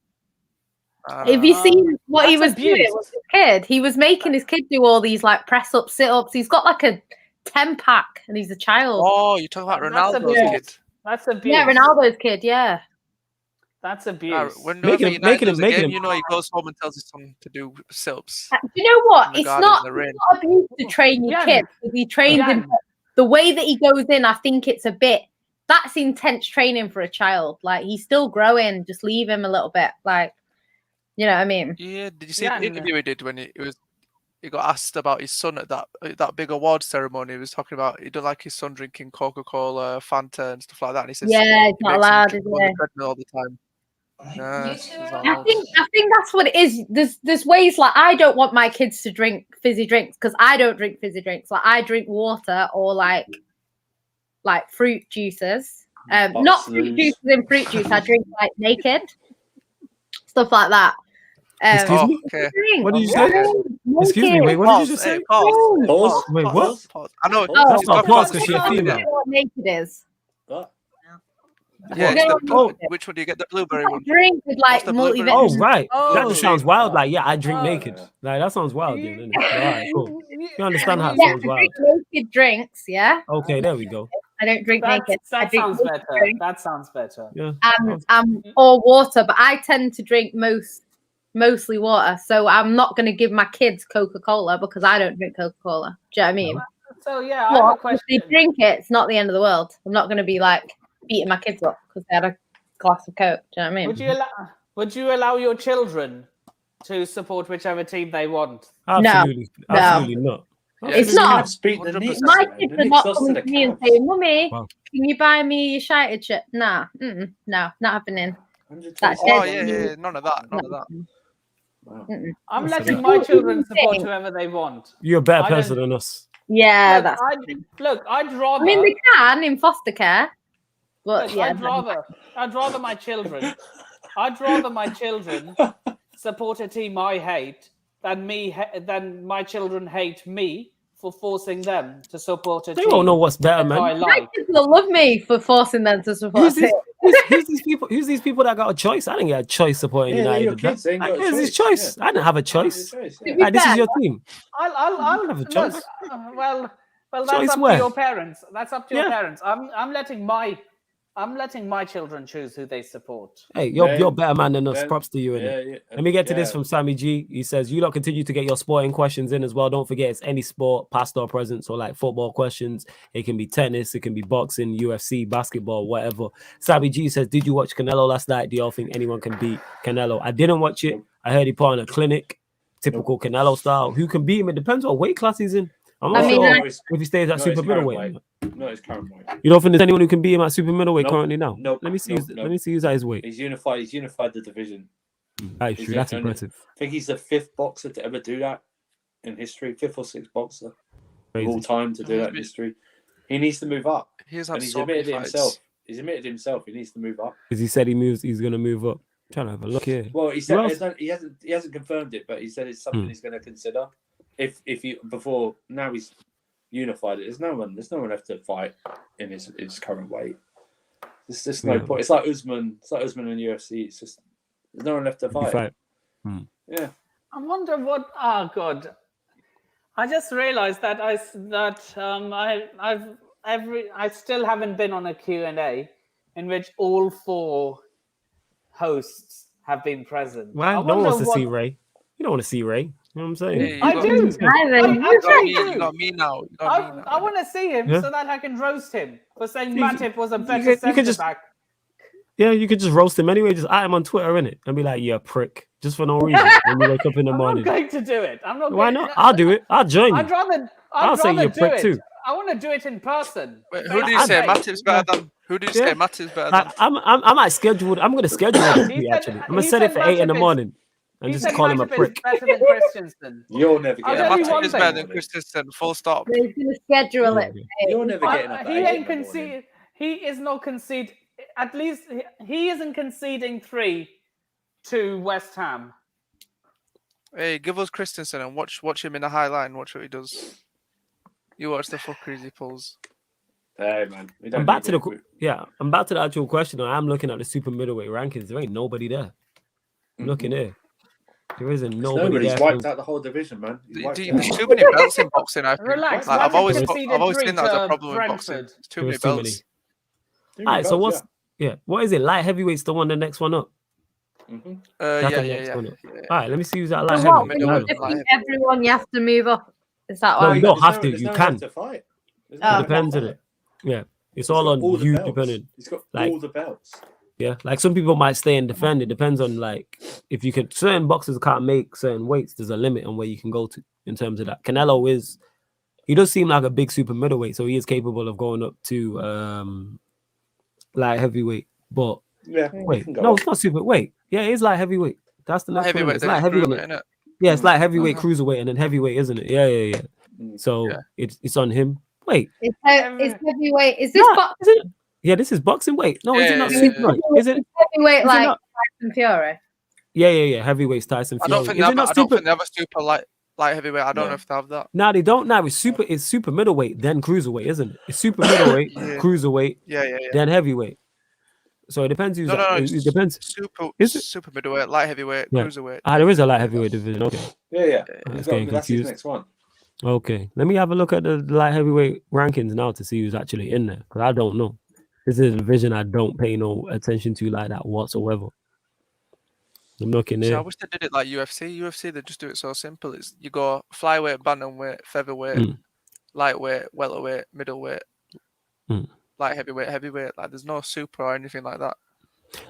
that. Have you seen what he was doing with his kid? He was making his kid do all these like press ups, sit ups. He's got like a 10-pack, and he's a child. Oh, you're talking about Ronaldo's kid. That's abuse. Yeah, Ronaldo's kid. Yeah. That's abuse. When making him. You know, he goes home and tells his son to do sit-ups. Do you know what? It's not abuse to train your kid. He trains him. The way that he goes in, I think it's a bit. That's intense training for a child. Like, he's still growing. Just leave him a little bit. Like, you know what I mean? Yeah. Did you see the interview he did when he got asked about his son at that big award ceremony? He was talking about he don't like his son drinking Coca-Cola, Fanta, and stuff like that. And he says, "Yeah, it's not allowed, is it?" All the time. I think that's what it is. There's ways like I don't want my kids to drink fizzy drinks because I don't drink fizzy drinks. Like I drink water or like fruit juices. Not fruit juices in fruit juice. I drink like Naked stuff like that. Excuse me? Okay. What did you say? Excuse me. Wait, what did you just say? Pause. Wait, what? Pause. I know. That's not pause because she's a female. What Naked is? Yeah, which one do you get? The blueberry one? Drink with like multivitamin. Oh, right. That just sounds wild. Like, yeah, I drink Naked. Like, that sounds wild, dude. All right, cool. You understand how it sounds wild. Naked drinks, yeah. Okay, there we go. I don't drink Naked. That sounds better. That sounds better. Yeah. Or water, but I tend to drink mostly water. So I'm not going to give my kids Coca-Cola because I don't drink Coca-Cola. Do you know what I mean? So yeah, I have a question. If they drink it, it's not the end of the world. I'm not going to be like beating my kids up because they had a glass of Coke. Do you know what I mean? Would you allow your children to support whichever team they want? Absolutely. No. Absolutely not. It's not. My kids are not coming to me and saying, "Mummy, can you buy me your shited shit?" Nah, no, not happening. That's none of that. Wow. I'm letting my children support whoever they want. You're a better person than us. Yeah, I'd rather. I mean, they can in foster care, but yeah, I'd rather my children. I'd rather my children support a team I hate than my children hate me for forcing them to support a team. They won't know what's better, man. My kids will love me for forcing them to support it. Who's these people that got a choice? I didn't get a choice supporting United. Here's his choice. Yeah. I didn't have a choice. Like, this is your team. I'll have a choice. Well, that's up to your parents. That's up to your parents. I'm letting my I'm letting my children choose who they support. Hey, you're better man than us. Props to you, innit? Yeah. Let me get to this from Sammy G. He says, you lot continue to get your sporting questions in as well. Don't forget, it's any sport, past or present. So like football questions. It can be tennis. It can be boxing, UFC, basketball, whatever. Sammy G says, did you watch Canelo last night? Do y'all think anyone can beat Canelo? I didn't watch it. I heard he put on a clinic. Typical Canelo style. Who can beat him? It depends what weight class he's in. I'm not sure if he stays at super middleweight. No, it's current weight. You don't think there's anyone who can beat him at super middleweight currently now? No. Let me see. Let me see who's at his weight. He's unified. He's unified the division. That is true. That's impressive. I think he's the 5th boxer to ever do that in history. 5th or 6th boxer of all time to do that in history. He needs to move up. He's admitted it himself. He's admitted himself. He needs to move up. Because he said he's going to move up. I'm trying to have a look here. Well, he said he hasn't confirmed it, but he said it's something he's going to consider. If he before now he's unified it. There's no one left to fight in his current weight. There's just no point. It's like Usman. It's like Usman in UFC. It's just there's no one left to fight. Yeah. I wonder what. Oh God! I just realised that I still haven't been on a Q&A in which all 4 hosts have been present. Well, no one wants to see Ray. You don't want to see Ray. You know what I'm saying? I do. You got me now. I want to see him so that I can roast him for saying Matip was a better centre-back. Yeah, you could just roast him anyway. Just at him on Twitter, innit? And be like, "Yeah, prick," just for no reason. When you wake up in the morning. I'm not going to do it. I'm not. Why not? I'll do it. I'll join you. I'll say you're a prick too. I want to do it in person. Wait, who do you say Matip's better than? Who do you say Matip's better than? I might schedule. I'm going to schedule it actually. I'm going to set it for 8 in the morning. And just call him a prick. Better than Christensen. You'll never get it. Matip is better than Christensen. Full stop. He's going to schedule it. You're never getting up. He ain't conceded. He is not conceding. At least he isn't conceding 3 to West Ham. Hey, give us Christensen and watch him in the high line. Watch what he does. You watch the fuckeries he pulls. Hey man, I'm back to the actual question. I'm looking at the super middleweight rankings. There ain't nobody there. I'm looking here. There isn't nobody there. He's wiped out the whole division, man. There's too many belts in boxing. I think. Relax. Like, I've always seen that as a problem in boxing. There's too many belts. All right. So what's what is it? Light heavyweight's the one. The next one up. Yeah. All right. Let me see who's at light heavyweight. Everyone, you have to move up. Is that No, why? you don't have to. You can. It depends on it. Yeah, it's all on you depending. He's got like, all the belts. Yeah, like some people might stay and defend. It depends on like if you can. Certain boxers can't make certain weights. There's a limit on where you can go to in terms of that. Canelo he does seem like a big super middleweight, so he is capable of going up to light heavyweight. But wait, no, it's not super. Wait, yeah, it is light heavyweight. That's the next heavyweight. It's light heavyweight, isn't it? Yeah, it's like heavyweight, cruiserweight, and then heavyweight, isn't it? Yeah. So it's on him. Wait, it's heavyweight. Is this boxing? Yeah, this is boxing weight. No, is it not super? Is it heavyweight like Tyson Fury? Yeah. Heavyweight's Tyson Fury. I don't think they have a super light heavyweight. I don't know if they have that. No, they don't. Now it's super middleweight, then cruiserweight, isn't it? It's super middleweight, cruiserweight, then heavyweight. So it depends who's. It depends. Super middleweight, light heavyweight, cruiserweight. There is a light heavyweight division. Okay. Yeah. That's his next one. Okay, let me have a look at the light heavyweight rankings now to see who's actually in there because I don't know. This is a division I don't pay no attention to like that whatsoever. I'm looking there. I wish they did it like UFC. UFC, they just do it so simple. It's you go flyweight, bantamweight, featherweight, lightweight, welterweight, middleweight, light heavyweight. Like there's no super or anything like that.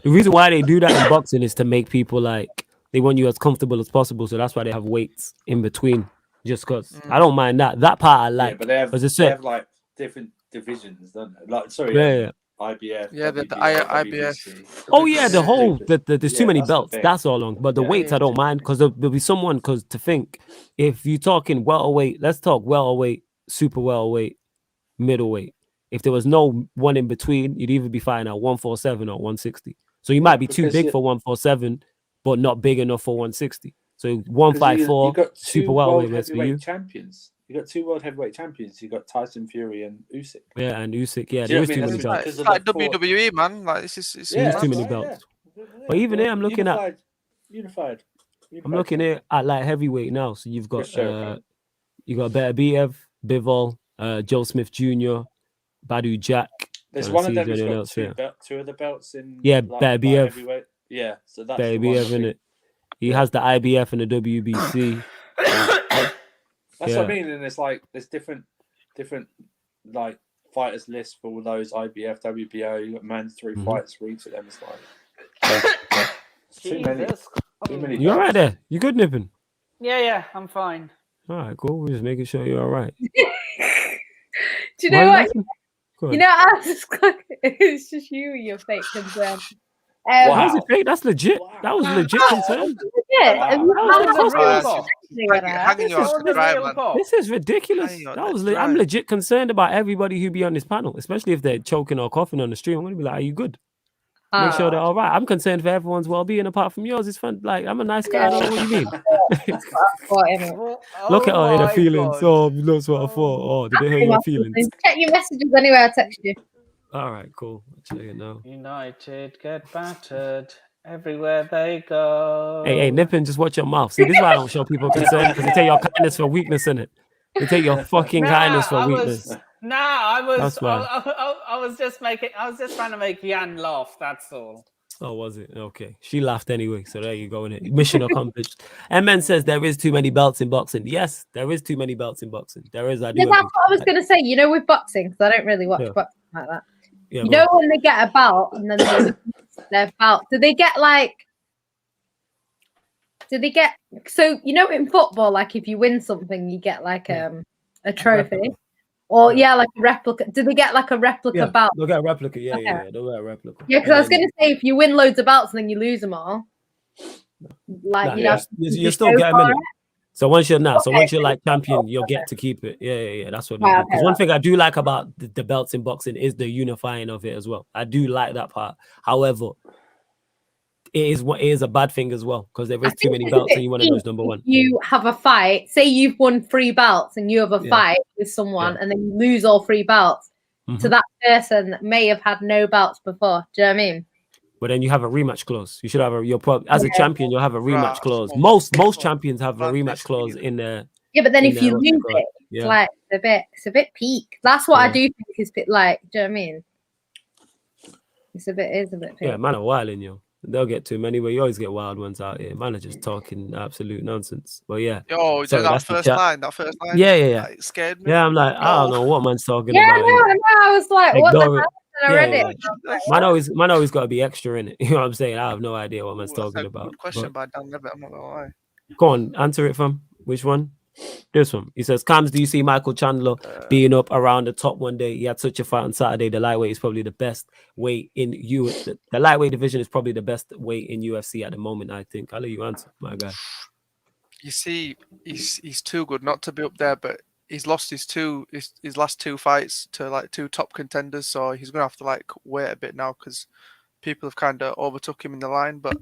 The reason why they do that in boxing is to make people like they want you as comfortable as possible. So that's why they have weights in between. Just because I don't mind that. That part I like. Yeah, but they have like different divisions, don't they? Like IBF. Yeah, the IBF. Oh yeah, the whole there's too many belts. That's all long. But the weights I don't mind because there'll be someone because to think if you're talking welterweight, let's talk welterweight, super welterweight, middleweight. If there was no one in between, you'd either be fighting at 147 or 160. So you might be too big for 147, but not big enough for 160. So 154 super welterweight for you. Champions. You got 2 world heavyweight champions. You got Tyson Fury and Usyk. Yeah, and Usyk. Yeah, there's too many belts. It's like WWE, man. Like this is too many belts. But even there, I'm looking at unified. I'm looking at light heavyweight now. So you've got you got Beterbiev, Bivol, Joe Smith Jr., Badu Jack, There's one of them who's got two of the belts in. Yeah, like, heavyweight. Yeah, so that's the one. isn't it? He has the IBF and the WBC. That's what I mean, and it's like there's different like fighters lists for all those IBF, WBO. You got mandatory fights for each of them. It's like too many. You all right there? You good, Nippin? Yeah, I'm fine. All right, cool. We're just making sure you're all right. Do you know what? You know, it's just your fake concern. How's it fake? That's legit. That was legit concern. This is ridiculous. I'm legit concerned about everybody who be on this panel, especially if they're choking or coughing on the stream. I'm gonna be like, "Are you good?" Make sure they're all right. I'm concerned for everyone's well-being apart from yours. It's fun. Like, I'm a nice guy. I don't know what you mean. Look at all the feelings. Oh, that's what I thought. Oh, did they hurt your feelings? Check your messages anyway. I'll text you. All right, cool. I'll check it now. United get battered everywhere they go. Hey, Nippin, just watch your mouth. See, this is why I don't show people concern, because they take your kindness for weakness, innit? They take your fucking kindness for weakness. I was just trying to make Jan laugh. That's all. Oh, was it? Okay. She laughed anyway, so there you go. Mission accomplished. MN says there is too many belts in boxing. Yes, there is too many belts in boxing. There is. I do. That's what I was going to say. You know, with boxing, because I don't really watch boxing like that. Yeah, you know, when they get a belt and then their belt, do they get so you know in football, like if you win something you get like a trophy or like a replica. Do they get like a replica belt? They'll get a replica. They'll get a replica. Yeah, because I was going to say if you win loads of belts and then you lose them all, like you still get them in it. So once you're like champion, you'll get to keep it. Yeah. That's what. Because one thing I do like about the belts in boxing is the unifying of it as well. I do like that part. However, it is a bad thing as well because there is too many belts and you want to lose number one. You have a fight. Say you've won 3 belts and you have a fight with someone and then you lose all 3 belts to that person that may have had no belts before. Do you know what I mean? But then you have a rematch clause. You should have as a champion, you'll have a rematch clause. Most champions have a rematch clause in there. Yeah, but then if you lose it, it's like it's a bit peak. That's what I do think is a bit like. Do you know what I mean? It's a bit peak. Yeah, man, are wilding you. They'll get too many, but you always get wild ones out here. Man are just talking absolute nonsense. But yeah. Yo, that first line. Yeah. Like, scared me. Yeah, I'm like, I don't know what man's talking about. Yeah, I was like, what the hell? Man always got to be extra in it. You know what I'm saying? I have no idea what man's talking about. Good question by Dan Levitt. I'm not gonna lie. Go on, answer it, fam. Which one? This one. He says, Cams, do you see Michael Chandler being up around the top one day? He had such a fight on Saturday. The lightweight is probably the best weight in UFC. The lightweight division is probably the best weight in UFC at the moment, I think. I'll let you answer, my guy. You see, he's too good not to be up there, but he's lost his last 2 fights to like 2 top contenders, so he's gonna have to like wait a bit now because people have kind of overtook him in the line. But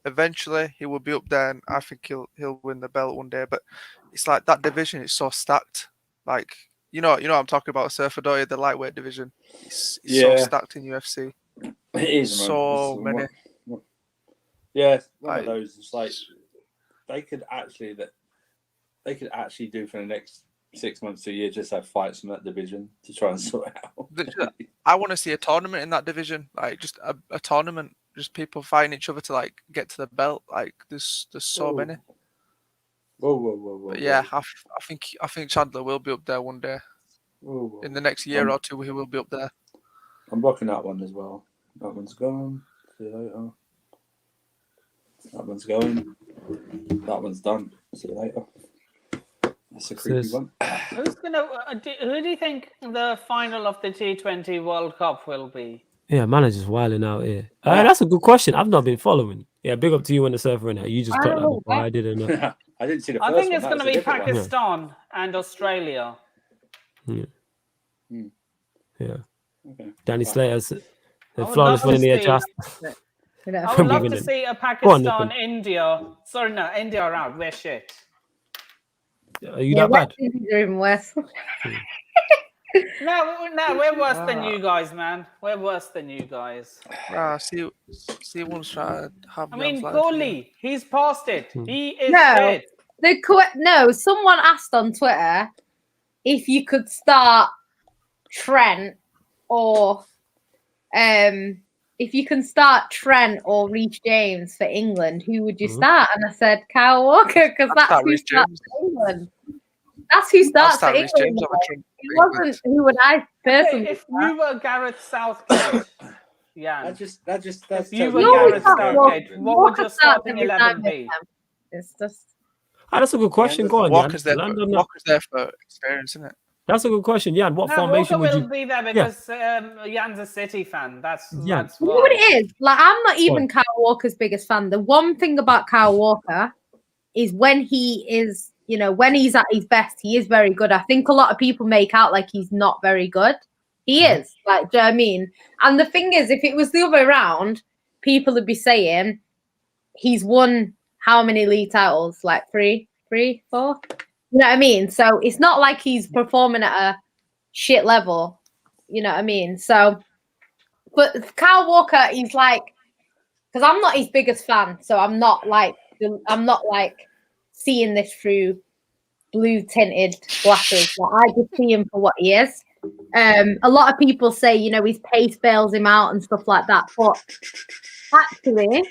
eventually he will be up there, and I think he'll win the belt one day. But it's like that division is so stacked. Like you know what I'm talking about, Surfer Doyle, the lightweight division. It's so stacked in UFC. It is so many. Yeah, one of those. It's like they could actually do for the next 6 months to a year, just have fights in that division to try and sort it out. I want to see a tournament in that division, like just a tournament, just people fighting each other to like get to the belt. Like there's so many. Whoa. But yeah, I think Chandler will be up there one day. In the next year or 2, he will be up there. I'm blocking that one as well. That one's gone. See you later. That one's going. That one's done. See you later. That's a creepy one. Who do you think the final of the T20 World Cup will be? Yeah, managers wilding out here. That's a good question. I've not been following. Yeah, big up to you and the Surfer in that. You just got that before. I didn't know. I didn't see the first one. I think it's going to be Pakistan and Australia. Yeah. Okay. Danny Slater's flawless winning the adjust. I would love to see a Pakistan-India. Sorry, no, India are out. We're shit. Are you that bad? They're even worse. No, we're worse than you guys, man. We're worse than you guys. See one's trying to have. I mean, Kohli, he's past it. He is dead. No, someone asked on Twitter if you could start Trent or if you can start Trent or Reece James for England, who would you start? And I said Kyle Walker, because that's who starts for England. That's who starts for England. It wasn't who would I personally. If you were Gareth Southgate, If you were Gareth Southgate, what would your starting 11 be? It's just. That's a good question. Go on, Walker's Jan. there for experience, isn't it? That's a good question, Jan. What formation would you? Walker will be there because Jan's a City fan. That's why. You know what it is? Like, I'm not even Kyle Walker's biggest fan. The one thing about Kyle Walker is when he is, when he's at his best, he is very good. I think a lot of people make out like he's not very good. He is. Like, do you know what I mean? And the thing is, if it was the other way around, people would be saying he's won how many league titles? Like 3, 4? You know what I mean? So it's not like he's performing at a shit level. You know what I mean? So, but Kyle Walker, he's like, because I'm not his biggest fan, so I'm not like seeing this through blue tinted glasses. Like, I just see him for what he is. A lot of people say, his pace bails him out and stuff like that. But actually,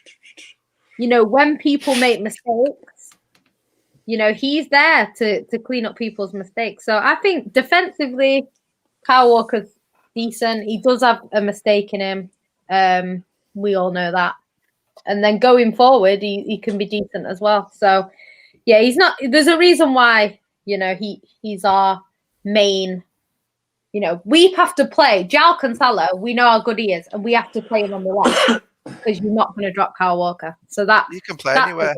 when people make mistakes, he's there to clean up people's mistakes. So I think defensively, Kyle Walker's decent. He does have a mistake in him. We all know that. And then going forward, he can be decent as well. So, yeah, he's not. There's a reason why, he's our main. We have to play João Cancelo. We know how good he is, and we have to play him on the left because you're not going to drop Kyle Walker. So that you can play anywhere.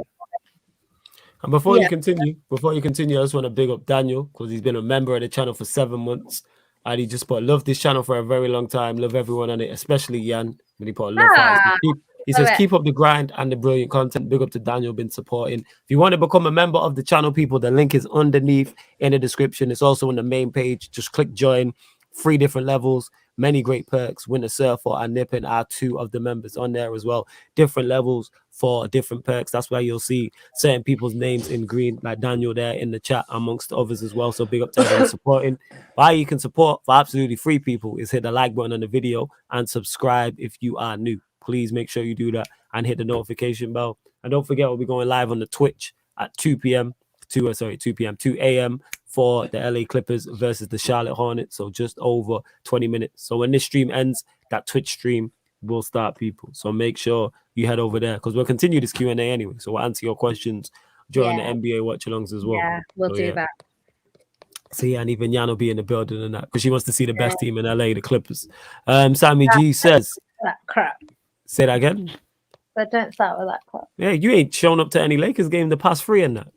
And before you continue, I just want to big up Daniel because he's been a member of the channel for 7 months, and he just put love this channel for a very long time. Love everyone on it, especially Jan when he put a love. He says, keep up the grind and the brilliant content. Big up to Daniel, been supporting. If you want to become a member of the channel, people, the link is underneath in the description. It's also on the main page. Just click join. 3 different levels, many great perks. Winter Surfer and Nippon are 2 of the members on there as well. Different levels for different perks. That's why you'll see certain people's names in green, like Daniel there in the chat, amongst others as well. So big up to everyone supporting. Why you can support for absolutely free, people, is hit the like button on the video and subscribe if you are new. Please make sure you do that and hit the notification bell. And don't forget, we'll be going live on the Twitch at 2 a.m. for the LA Clippers versus the Charlotte Hornets. So just over 20 minutes. So when this stream ends, that Twitch stream will start, people. So make sure you head over there because we'll continue this Q&A anyway. So we'll answer your questions during the NBA watch-alongs as well. Yeah, we'll do that. So yeah, and even Jan will be in the building and that because she wants to see the best team in LA, the Clippers. Sammy G says... That crap. Say that again? But don't start with that crap. Yeah, you ain't shown up to any Lakers game the past 3 and that.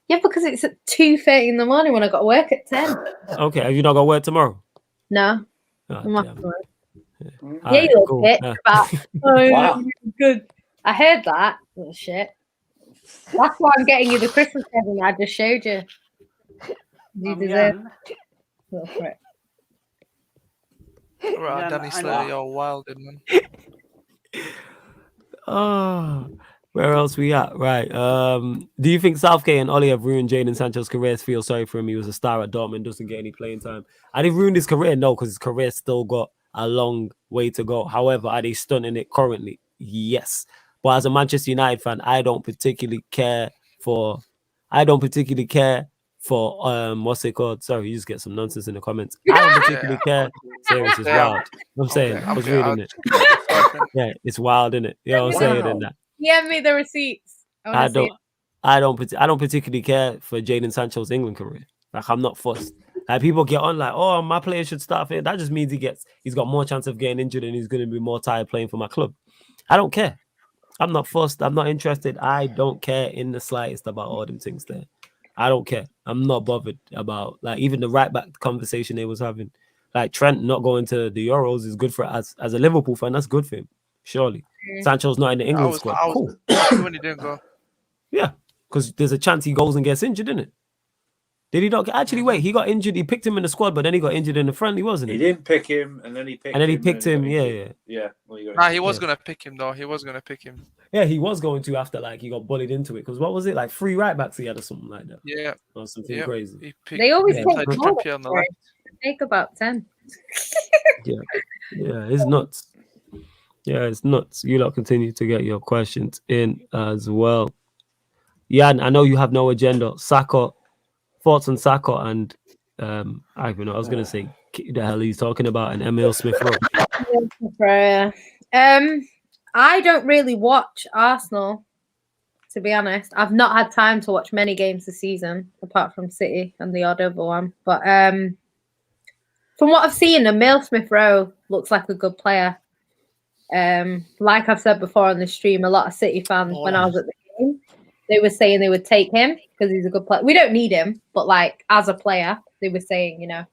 Yeah, because it's at 2:30 in the morning when I got to work at 10. Okay, have you not got to work tomorrow? No. Oh, I'm off work. Yeah, you look wow. Good. I heard that. Oh, shit. That's why I'm getting you the Christmas present I just showed you. You deserve it. Right, Danny Slater, you're wild, man. Oh, where else we at? Right. Do you think Southgate and Ollie have ruined Jadon Sancho's career? Feel sorry for him. He was a star at Dortmund, doesn't get any playing time. Are they ruined his career? No, because his career still got a long way to go. However, are they stunting it currently? Yes. But as a Manchester United fan, I don't particularly care for what's it called? Sorry, you just get some nonsense in the comments. I don't particularly care. Serious is wild. I'm saying, I was reading it. Yeah, it's wild, isn't it? You know what I'm saying? In that. Give me the receipts. I don't particularly care for Jadon Sancho's England career. Like, I'm not fussed. Like, people get on like, oh, my player should start for it. That just means he's got more chance of getting injured and he's going to be more tired playing for my club. I don't care. I'm not fussed. I'm not interested. I don't care in the slightest about all them things there. I don't care. I'm not bothered about, like, even the right back conversation they was having. Like, Trent not going to the Euros is good for as a Liverpool fan. That's good for him, surely. Sancho's not in the England squad. Cool. When he didn't go. Yeah, because there's a chance he goes and gets injured, isn't it? Did he not? Actually, wait, he got injured. He picked him in the squad, but then he got injured in the friendly, wasn't he? He didn't pick him, and then he picked him. Yeah. Well, he was going to pick him, though. He was going to pick him. Yeah, he was going to after, like, he got bullied into it. Because what was it? Like, 3 right backs he had or something like that. Yeah. Or something crazy. They always take more. Take about 10. Yeah, it's nuts. Yeah, it's nuts. You lot continue to get your questions in as well. Jan, I know you have no agenda. Saka, thoughts on Saka and I don't know. I was gonna say the hell he's talking about and Emil Smith Rowe. I don't really watch Arsenal, to be honest. I've not had time to watch many games this season, apart from City and the odd other one. But from what I've seen, Emil Smith Rowe looks like a good player. Like I've said before on the stream, a lot of City fans, when I was at the game, they were saying they would take him because he's a good player. We don't need him, but like as a player, they were saying, you know,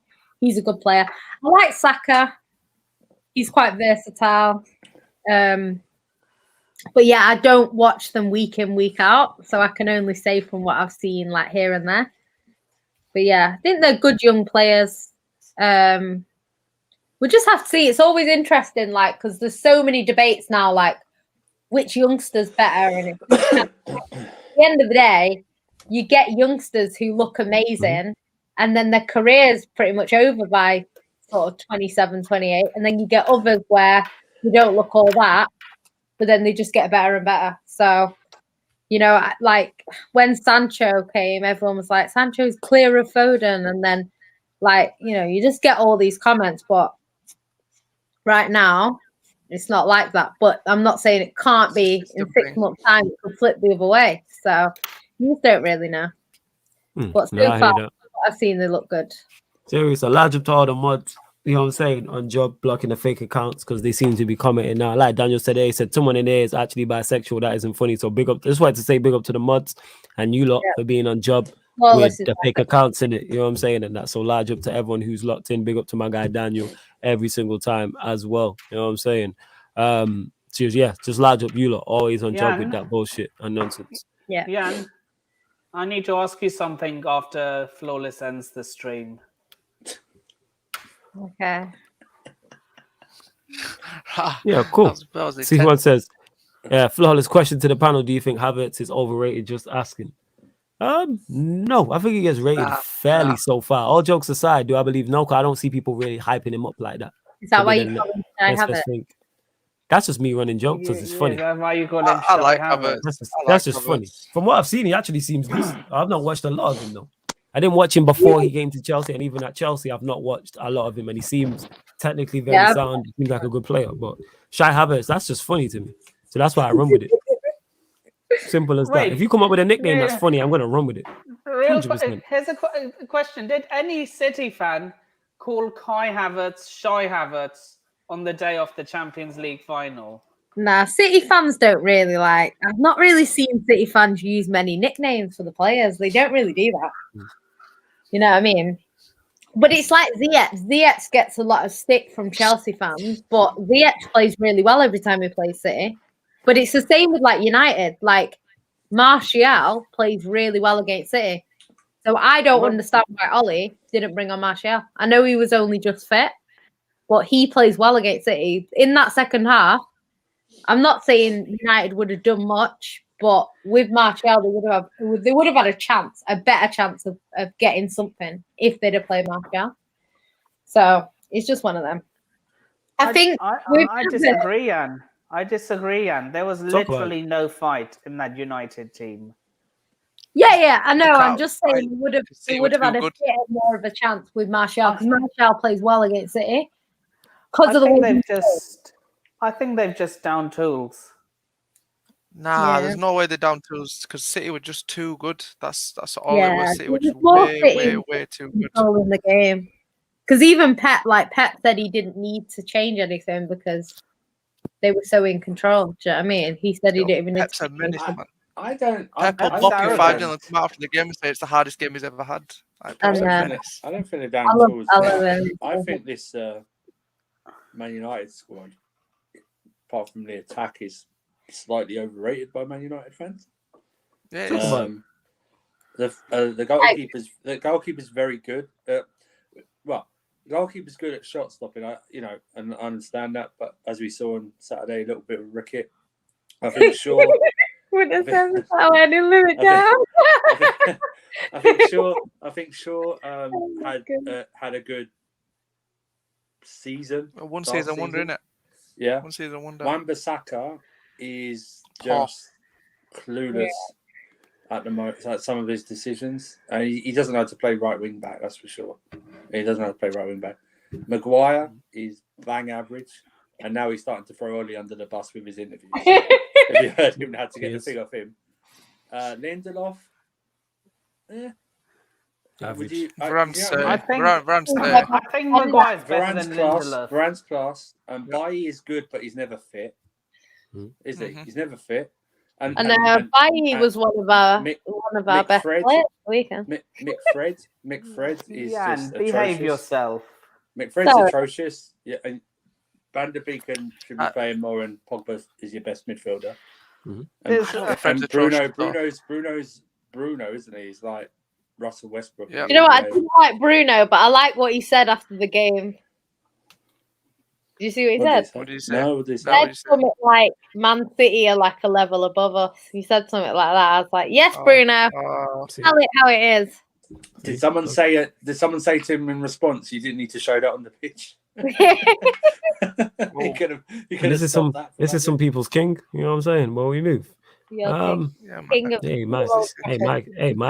he's a good player. I like Saka. He's quite versatile. But yeah, I don't watch them week in, week out. So I can only say from what I've seen, like here and there. But yeah, I think they're good young players. We just have to see. It's always interesting, like, because there's so many debates now, like, which youngster's better. And at the end of the day, you get youngsters who look amazing, and then their career's pretty much over by sort of 27, 28. And then you get others where you don't look all that, but then they just get better and better. So, you know, like when Sancho came, everyone was like, Sancho's clear of Foden. And then, like, you know, you just get all these comments. But right now, it's not like that. But I'm not saying it can't be. In 6 months' time, it could flip the other way. So you just don't really know. But so far, what I've seen, they look good. Serious. A large up to all the mods, you know what I'm saying, on job blocking the fake accounts because they seem to be commenting now. Like Daniel said, he said someone in there is actually bisexual. That isn't funny. So big up. Just wanted to say big up to the mods and you lot for being on job with the fake accounts in it. You know what I'm saying? And that's so large up to everyone who's locked in. Big up to my guy Daniel every single time as well. You know what I'm saying? Cheers, yeah, just large up you lot, always on job with that bullshit and nonsense. Yeah. Jan, I need to ask you something after Flawless ends the stream. Okay. Yeah, cool. See what says. Yeah, Flawless question to the panel. Do you think Havertz is overrated? Just asking. No, I think he gets rated fairly so far. All jokes aside, do I believe no? Because I don't see people really hyping him up like that. Is that why you call him Havertz? That's just me running jokes because it's funny. That's why you call him I like Havertz. That's just funny. From what I've seen, he actually seems decent. I've not watched a lot of him though. I didn't watch him before he came to Chelsea, and even at Chelsea, I've not watched a lot of him, and he seems technically very sound. He seems like a good player, but Shai Havertz, that's just funny to me. So that's why I run with it. Simple as that. If you come up with a nickname that's funny, I'm going to run with it. 100%. Here's a question. Did any City fan call Kai Havertz Shai Havertz on the day of the Champions League final? Nah, City fans don't really like. I've not really seen City fans use many nicknames for the players. They don't really do that. You know what I mean? But it's like Ziyech. Ziyech gets a lot of stick from Chelsea fans, but Ziyech plays really well every time he plays City. But it's the same with like United. Like Martial plays really well against City. So I don't understand why Ollie didn't bring on Martial. I know he was only just fit, but he plays well against City. In that second half, I'm not saying United would have done much, but with Martial, they would have had a chance, a better chance of getting something if they'd have played Martial. So it's just one of them. I disagree, Anne. I disagree, Anne. There was literally no fight in that United team. Yeah, I know. I'm just saying they would have had a bit more of a chance with Martial because Martial plays well against City. I think they've just down tools. Nah, there's no way they're down tools because City were just too good. That's all it was. City were just way too good. In the game. Because even Pep said he didn't need to change anything because they were so in control. Do you know what I mean? He said he didn't even need to change. Pep will block you 5-0 and come out after the game and say it's the hardest game he's ever had. I don't think they're down tools. I think this Man United squad, apart from the attack, is slightly overrated by Man United fans. Yeah, the goalkeeper's very good. The goalkeeper's good at shot stopping. And I understand that, but as we saw on Saturday, a little bit of ricket. I think Shaw. I think Shaw had a good season. One season wonder, innit? Yeah. One season wonder. Wan-Bissaka is just clueless at the moment at some of his decisions. And he doesn't know how to play right wing back, that's for sure. He doesn't know how to play right wing back. Maguire is bang average. And now he's starting to throw Oli under the bus with his interviews. If you heard him, had to get the thing off him. Lindelof, Varane Maguire's better than Lindelof. Varane's class. Bailly is good, but he's never fit. Is he? He's never fit. And Bailly was one of our best players weekend. Mick Fred is just behave atrocious. yourself. Mick Fred's atrocious. Yeah, and Van der Beek should be playing more, and Pogba is your best midfielder. And Bruno's Bruno, isn't he? He's like Russell Westbrook. Yeah. You know what? I didn't like Bruno, but I like what he said after the game. Did you see what he said? What did he say? No, what did he say? He said something like Man City are like a level above us. He said something like that. I was like, yes, Bruno. Tell it how it is. Did someone say it? Did someone say to him in response, you didn't need to show that on the pitch? This is some people's king. You know what I'm saying? Well, we move. My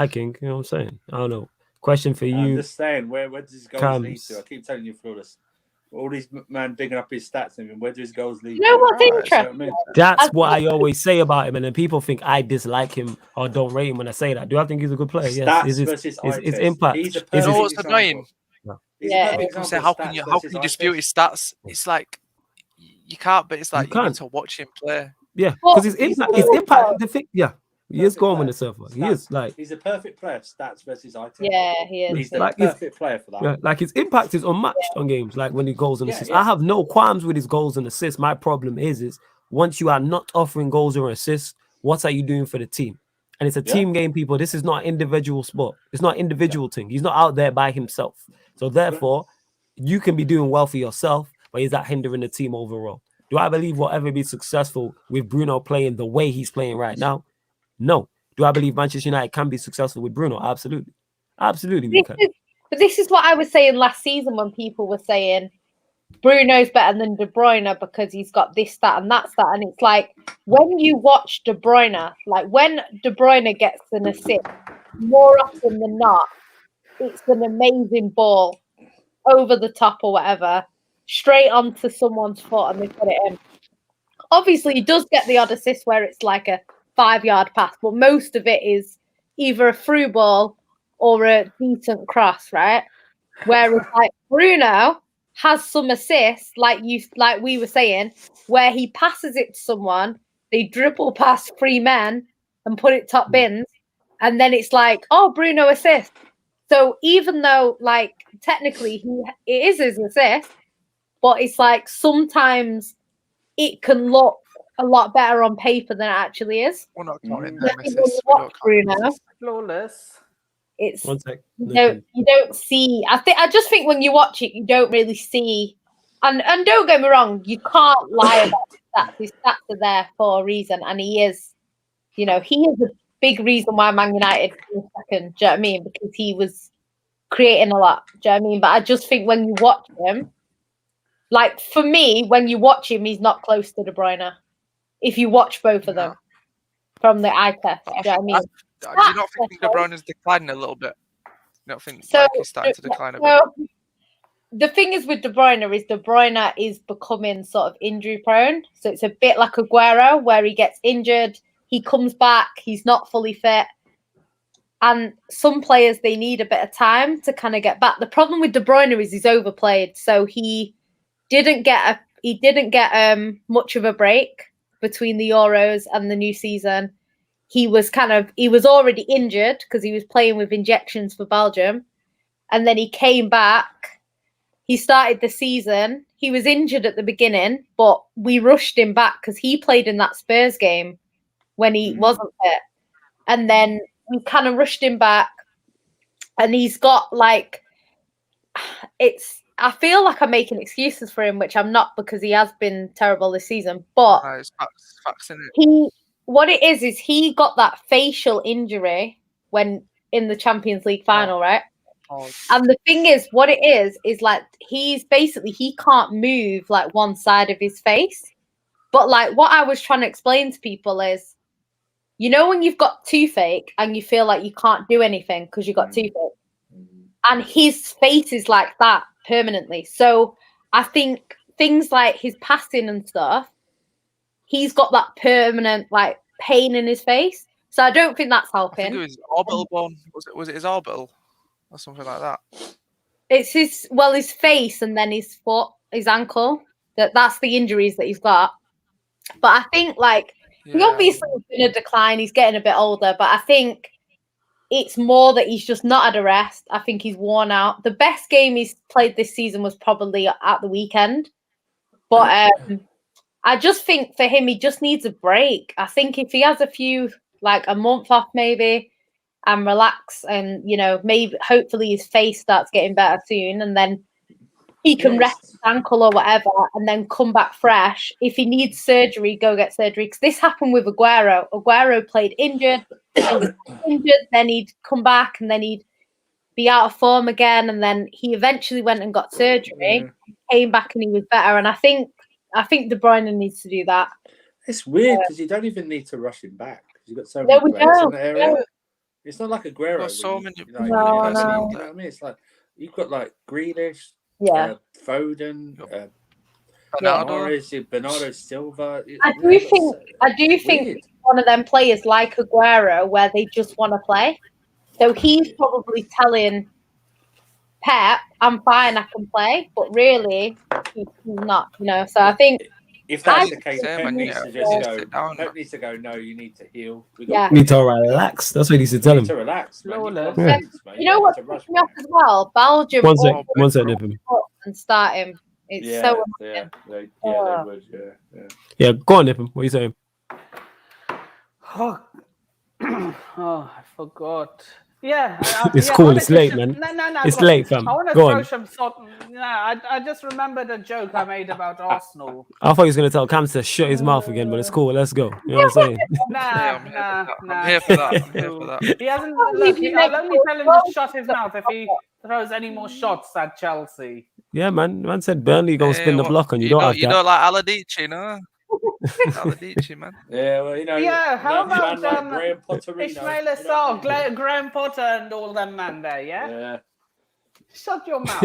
king. You know what I'm saying? I don't know. Question for you. I'm just saying, where does his goals lead to? I keep telling you, Flawless. All these man bigging up his stats, and where do his goals lead? You know what's interesting? That's what I always say about him, and then people think I dislike him or don't rate him when I say that. Do I think he's a good player? Yes. His impact. You know what's annoying? People say, how can you dispute his stats? It's like you can't, but it's like you need to watch him play. Yeah, because his impact. He is going with the surfer. He is like he's a perfect player. Stats versus eye test. Yeah, he is. He's the perfect player for that. Yeah, like his impact is unmatched on games. Like when he goals and assists, I have no qualms with his goals and assists. My problem is once you are not offering goals or assists, what are you doing for the team? And it's a team game, people. This is not an individual sport. It's not an individual thing. He's not out there by himself. So therefore, you can be doing well for yourself, but is that hindering the team overall? Do I believe we'll ever be successful with Bruno playing the way he's playing right now? No. Do I believe Manchester United can be successful with Bruno? Absolutely. Absolutely, we can. But this is what I was saying last season when people were saying Bruno's better than De Bruyne because he's got this, that, and that stat. And it's like, when you watch De Bruyne, like when De Bruyne gets an assist, more often than not, it's an amazing ball over the top or whatever, straight onto someone's foot and they put it in. Obviously, he does get the odd assist where it's like a 5-yard pass, but most of it is either a through ball or a decent cross, right? Whereas like Bruno has some assists, like we were saying, where he passes it to someone, they dribble past 3 men and put it top bins, and then it's like, oh, Bruno assist. So even though like technically it is his assist, but it's like sometimes it can look a lot better on paper than it actually is. We're not counting Bruno. Flawless. It's you don't see. I just think when you watch it, you don't really see. And don't get me wrong, you can't lie about his stats. His stats are there for a reason, and he is a big reason why Man United came second. Do you know what I mean? Because he was creating a lot. Do you know what I mean? But I just think when you watch him, like for me, when you watch him, he's not close to De Bruyne. If you watch both of them from the eye test, do you know what I mean? Do you not think De Bruyne is declining a little bit? You don't think he's starting to decline a bit? The thing is with De Bruyne is becoming sort of injury prone. So it's a bit like Aguero, where he gets injured, he comes back, he's not fully fit. And some players, they need a bit of time to kind of get back. The problem with De Bruyne is he's overplayed. So he didn't get much of a break between the Euros and the new season. He was already injured because he was playing with injections for Belgium. And then he came back. He started the season. He was injured at the beginning, but we rushed him back because he played in that Spurs game when he wasn't fit. And then we kind of rushed him back. And he's got like, I feel like I'm making excuses for him, which I'm not because he has been terrible this season. But what it is he got that facial injury when in the Champions League final, right? And the thing is, what it is like he can't move like one side of his face. But like what I was trying to explain to people is, you know, when you've got toothache and you feel like you can't do anything because you've got toothache, and his face is like that permanently. So I think things like his passing and stuff, he's got that permanent like pain in his face. So I don't think that's helping. I think it was orbital bone. Was it his orbital or something like that? It's his face and then his foot, his ankle. That's the injuries that he's got. But I think like he obviously is in a decline. He's getting a bit older, but I think it's more that he's just not had a rest. I think he's worn out. The best game he's played this season was probably at the weekend. But I just think for him, he just needs a break. I think if he has a few, like a month off maybe, and relax, and, you know, maybe hopefully his face starts getting better soon, and then he can rest his ankle or whatever, and then come back fresh. If he needs surgery, go get surgery. Because this happened with Aguero. Aguero played injured, then he'd come back, and then he'd be out of form again, and then he eventually went and got surgery, came back, and he was better. And I think De Bruyne needs to do that. It's weird because you don't even need to rush him back. You've got so many players in the area. No. It's not like Aguero. So many. You know what I mean? It's like you've got like Grealish, Foden, Bernardo Silva. I do think one of them players like Aguero, where they just want to play. So he's probably telling Pep, "I'm fine, I can play," but really, he's not. You know. So I think. If that's the case, Pep needs to just go. Pep needs to go. No, you need to heal. You need to relax. That's what he needs to tell him. To relax, man. You know what? As well, Belgium. One second, Nippon. And start him. It's so. They would. Yeah, go on, Nippon. What are you saying? Oh, I forgot. Yeah, it's cool. It's late, man. No. It's late, fam. I want to throw some salt. I just remembered a joke I made about Arsenal. I thought he was going to tell Cam to shut his mouth again, but it's cool. Let's go. You know what I'm saying? Nah. I'm here for that. He hasn't. Look, I'll only tell him to shut his mouth if he throws any more shots at Chelsea. Yeah, man. Man said Burnley gonna spin the block on you. You don't like Aladici, no? Aladici, man. Yeah, well, you know. Yeah, how about Graham Ismail Assar, Graham Potter, and all them man there? Yeah. Shut your mouth.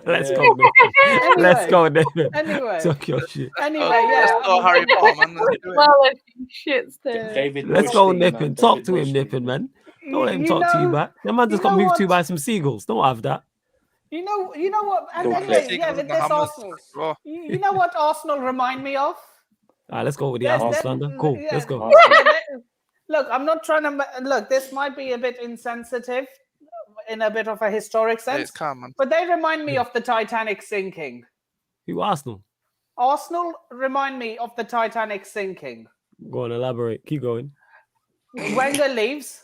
Let's go, Nippon. Let's go, Nippon. Anyway. Talk your shit. Anyway, Let's go, Harry Potter, man. Let's go, Nippon. Talk to him, Nippon, man. Don't let him talk to you back. That man just got moved to by some seagulls. Don't have that. You know what? And anyway, with this Arsenal. You know what Arsenal remind me of? All right, let's go with the Arsenal slander. Cool, let's go. Look, I'm not trying to look. This might be a bit insensitive in a bit of a historic sense, but they remind me of the Titanic sinking. Who, Arsenal? Arsenal remind me of the Titanic sinking. Go on, elaborate. Keep going. Wenger leaves.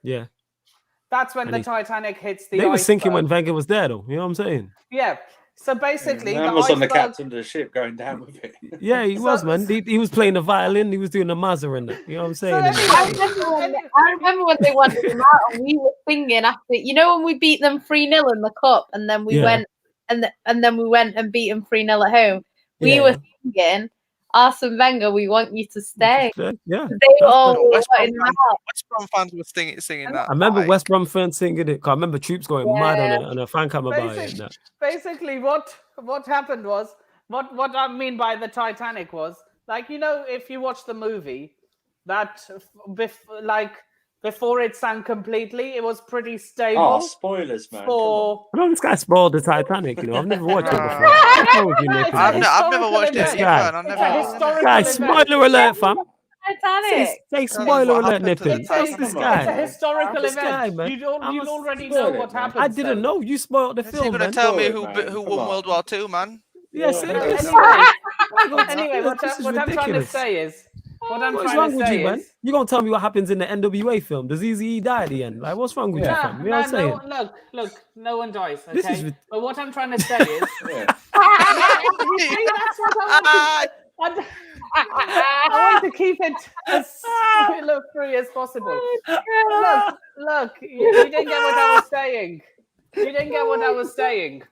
Yeah. That's when the Titanic hits the They were sinking when Wenger was there, though. You know what I'm saying? Yeah. So basically, the was on the captain of the ship going down with it. Yeah, he was, man. He was playing the violin. He was doing the mazza and that. You know what I'm saying? I remember when they wanted him out, and we were singing after. You know when we beat them 3-0 in the cup, and then we went and then we went and beat them 3-0 at home. We were singing, Arsene Wenger, we want you to stay. Yeah. They all West Brom fans were singing that. I remember West Brom fans singing it. I remember Troops going mad on a fan cam about it. Basically, what happened was, what I mean by the Titanic was, like, you know, if you watch the movie, that before it sank completely, it was pretty stable. Oh, spoilers, man. I know this guy spoiled the Titanic, you know. I've never watched it before. I've never watched it. Guy, spoiler alert, fam. Titanic. Say spoiler alert, Nippon. It's a historical event. You already know what happened. I didn't know. You spoiled the film. You're going to tell me who won World War II, man? Yes. Anyway, what I'm trying to say is, what's wrong with you, man? You're going to tell me what happens in the NWA film? Does Eazy-E die at the end? Like, what's wrong with you, fam? You know what I'm saying? Look, no one dies, okay? But what I'm trying to say is... that's what I want to keep it as spoiler-free as possible. Look, you didn't get what I was saying. You didn't get what I was saying.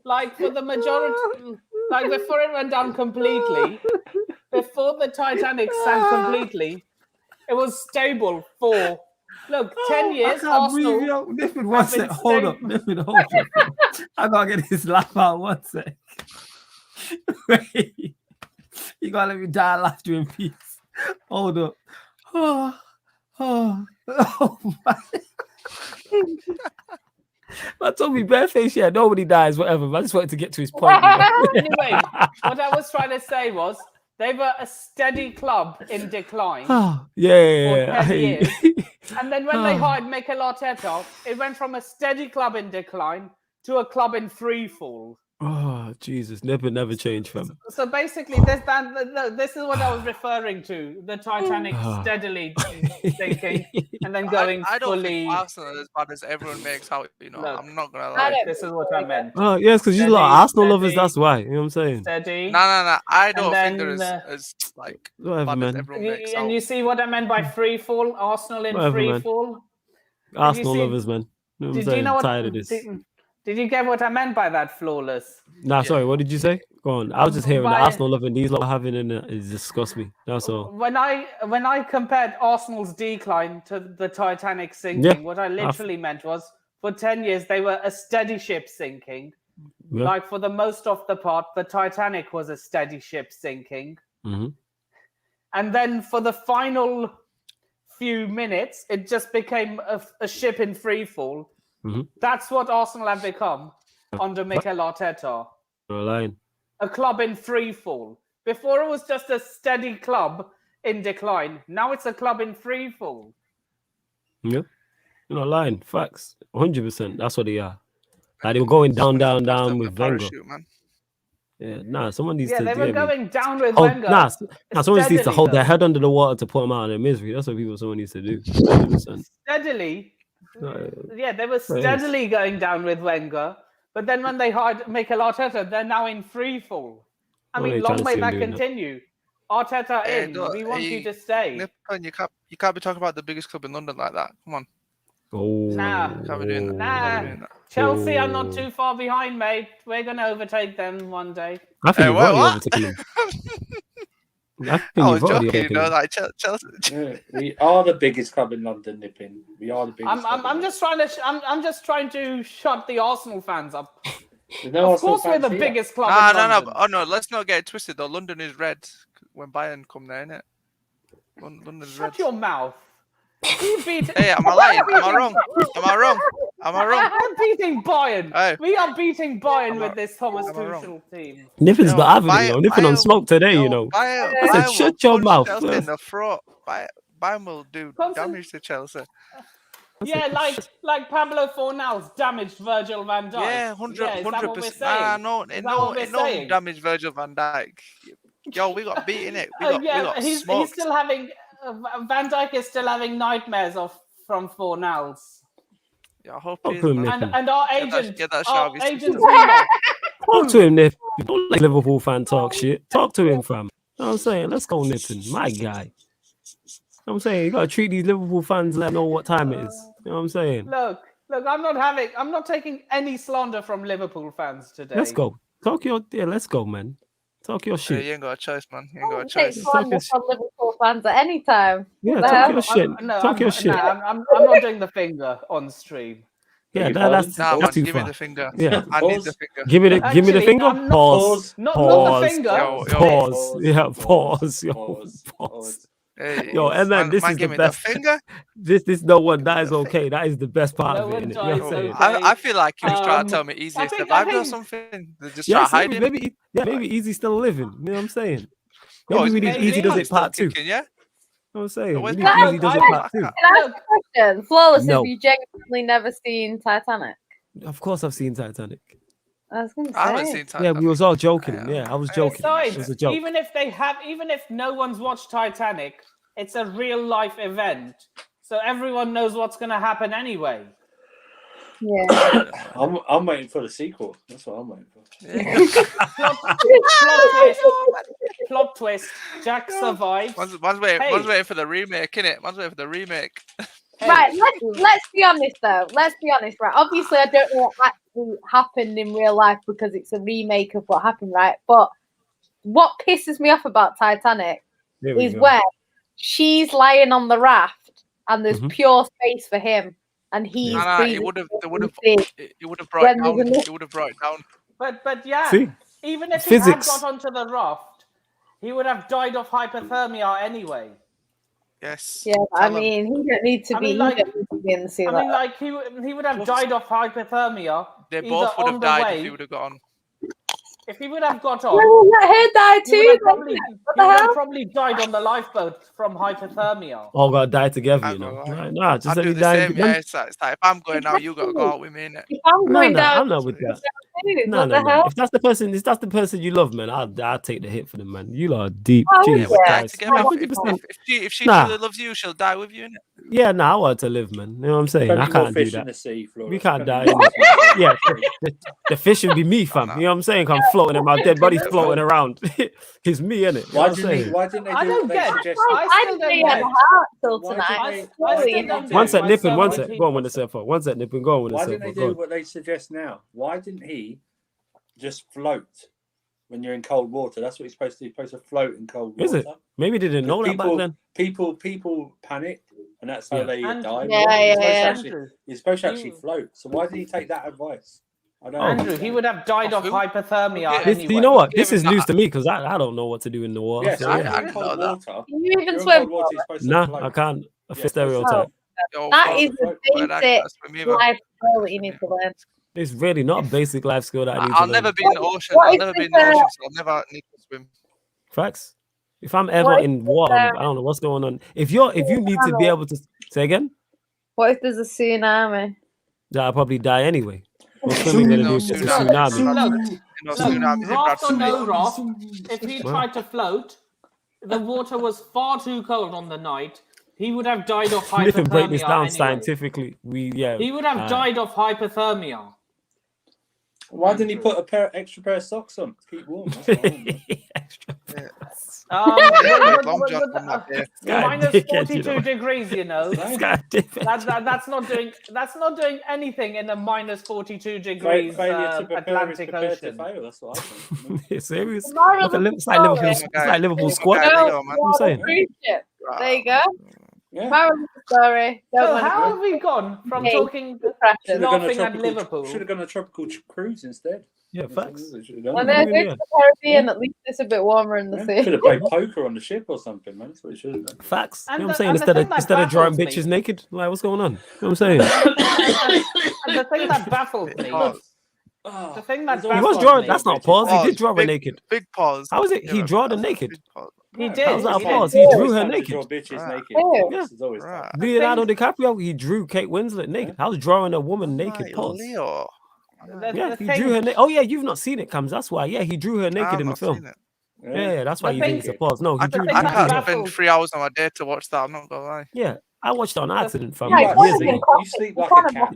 Like, for the majority, like, before it went down completely, before the Titanic sank completely, it was stable for, 10 years. I can't breathe, yo. Nippin, one sec. Hold up. Nippin, hold up. I gotta get this laugh out one sec. Wait. You gotta let me die of laughter in peace. Hold up. Oh my. I told me bareface, yeah, nobody dies, whatever. But I just wanted to get to his point. Anyway, what I was trying to say was they were a steady club in decline. For 10 years. And then when they hired Mikel Arteta, it went from a steady club in decline to a club in free fall. Oh, Jesus. Never changed, fam. So basically, this is what I was referring to. The Titanic steadily sinking and then going I don't fully... think Arsenal is as bad as everyone makes out, you know. Look, I'm not going to lie. This is what I meant. Oh, yes, because you lot Arsenal lovers, that's why. You know what I'm saying? Steady. No. I don't think they're as like, whatever, bad man. as everyone makes out. And you see what I meant by free fall? Arsenal in free fall? Arsenal lovers, man. You know what I'm saying? I'm tired of this. Did you get what I meant by that, flawless? Nah, sorry, what did you say? Go on. I was just hearing the Arsenal loving these lot having in it. It disgusts me. That's all. When I compared Arsenal's decline to the Titanic sinking, what I literally meant was for 10 years they were a steady ship sinking. Yeah. Like for the most of the part, the Titanic was a steady ship sinking. Mm-hmm. And then for the final few minutes, it just became a ship in free fall. Mm-hmm. That's what Arsenal have become under Mikel Arteta. A club in free fall. Before it was just a steady club in decline. Now it's a club in free fall. Yeah, you're not lying. Facts, 100%. That's what they are. Like they were going down with Wenger. Yeah, nah. Someone needs to. Yeah, they were going down with Wenger. Nah. Someone needs to hold their head under the water to put them out of their misery. That's what someone needs to do. 100%. Steadily. Yeah, they were steadily going down with Wenger, but then when they hired Mikel Arteta, they're now in free fall. I mean, long may that continue. Arteta in. We want you to stay. You can't be talking about the biggest club in London like that. Come on. Nah. Can't be doing that. Chelsea are not too far behind, mate. We're going to overtake them one day. I think we've already overtaken them. I was joking, like Chelsea. Yeah, we are the biggest club in London, Nippin. We are the biggest. I'm just trying to shut the Arsenal fans up. Of course, we're the biggest club in London. Oh no, let's not get it twisted though. London is red when Bayern come there, innit? London's red. Shut your mouth. Hey, am I lying? Am I wrong? I'm beating Bayern. Hey. We are beating Bayern with this Thomas Tuchel team. Nippin's not having it, Nippin on smoke today, you know. I said, shut your mouth. Chelsea in the throat. Bayern will do damage to Chelsea. Yeah, like Pablo Fornals damaged Virgil van Dijk. Yeah, 100%. No, damaged Virgil van Dijk. Yo, we got beaten it. We got smoked. He's still having... Van Dijk is still having nightmares from Fornals. Yeah, I hope and our agent, talk to him, Nip. You don't like Liverpool fan talk shit. Talk to him, fam. You know what I'm saying? Let's go, Nippin. My guy. You know what I'm saying? You gotta treat these Liverpool fans, let them know what time it is. You know what I'm saying? Look, I'm not taking any slander from Liverpool fans today. Let's go. Let's go, man. Talk your shit. You ain't got a choice, man. You ain't got a choice. From Liverpool fans at any time. Yeah, talk your shit. Talk your shit. I'm not doing the finger on stream. Yeah, that's too give far. Me the finger. Yeah, I need the finger. Give me the finger. Pause. Not the finger. Pause. Yeah, pause. Hey, yo, and then this is the best. Finger? This no one. That is okay. That is the best part of it. I feel like he was trying to tell me Easy survived or something. They just try to hide him. Maybe Easy's still living. You know what I'm saying? Maybe we need Easy does it part 2. Yeah. You know what I'm saying? We need Easy does it part 2. Can I ask a question? Flawless, have you genuinely never seen Titanic? Of course I've seen Titanic. I was going to say. I haven't seen Titanic. Yeah, we was all joking. Yeah, I was joking. Besides, it was a joke. Even if no one's watched Titanic, it's a real life event. So everyone knows what's going to happen anyway. Yeah. I'm waiting for the sequel. That's what I'm waiting for. Plot twist. Jack survives. Man's waiting for the remake, innit? Man's waiting for the remake. Hey. Right, let's be honest though. Let's be honest, right? Obviously, I don't know what actually happened in real life because it's a remake of what happened, right? But what pisses me off about Titanic is when she's lying on the raft and there's pure space for him, and he's it would have brought it down. It would have brought it down. But yeah, See? even if Physics. he had got onto the raft, he would have died of hypothermia anyway. Yes. Yeah, I mean, he don't need to be in the sea. I mean, like he would have died of hypothermia. They both would have died if he would have got on. If he would have got on, let her die too. He would have probably died on the lifeboat from hypothermia. All gotta die together, you know. Nah, just let me die. Yeah, it's like if I'm going out, you gotta go out with me, innit? If I'm going down, I'm not with that. No. If that's the person you love, man, I'll take the hit for them, man. You lot are deep. Jesus Christ. If she really loves you, she'll die with you, innit? Yeah, I want her to live, man. You know what I'm saying? I can't do that. We can't die. Yeah, the fish would be me, fam. You know what I'm saying? I'm floating and my dead body's floating around. It's me, innit? Why didn't they do what they suggested? I didn't get a heart till tonight. One sec, Nippin. One sec. Go on with the cell phone. One sec, Nippin. Go on with the cell phone. Why didn't they do what they suggest now? Why didn't he just float when you're in cold water? That's what he's supposed to do. He's supposed to float in cold water. Is it? Maybe they didn't know that back then. People panicked, and that's how they died. He's supposed to actually float. So why did he take that advice? I don't know. Andrew, he would have died of hypothermia anyway. You know what? This is news to me because I don't know what to do in the water. Yes, I didn't know that. Can you even swim? Nah, I can't. A stereotype. That is a basic life skill that you need to learn. It's really not a basic life skill that I need to learn. I'll never be in the ocean. I'll never be in the ocean, so I'll never need to swim. Facts. If I'm ever in water, I don't know what's going on. If you need to be able to say again. What if there's a tsunami? I'll probably die anyway. What's swimming gonna do? It's a tsunami. Raft or no raft, if he tried to float, the water was far too cold on the night. He would have died of hypothermia. If we break this down anyway. Scientifically, he would have died of hypothermia. Why didn't he put extra pair of socks on to keep warm? Minus 42 degrees, you know. That's not doing anything in a minus 42 degrees Atlantic Ocean. That's what I think. Serious? It's like Liverpool squad. I'm saying. There you go. Yeah. Story. So how have we gone from talking laughing at Liverpool? Should have gone a tropical cruise instead. Yeah, facts. When they're going to the Caribbean, at least it's a bit warmer in the sea. Should have played poker on the ship or something, man. That's what it should have done. Facts. You know what I'm saying? Instead of drawing bitches naked. Like, what's going on? You know what I'm saying? And the thing that baffles me. The thing that he was drawing. That's not pause. He did draw her naked. Big pause. How is it? He drew her naked. He did. How's that a pause? He drew her naked. Draw bitches naked. Yeah. Leonardo DiCaprio, he drew Kate Winslet naked. How's drawing a woman naked? Pause. Yeah, he drew her naked. Oh yeah, you've not seen it, Cams. That's why. Yeah, he drew her naked in the film. Yeah, that's why you think it's a pause. No, he drew. I can't spend 3 hours on my day to watch that. I'm not gonna lie. Yeah, I watched it on accident, fam. Yeah, years ago. You sleep like a cat.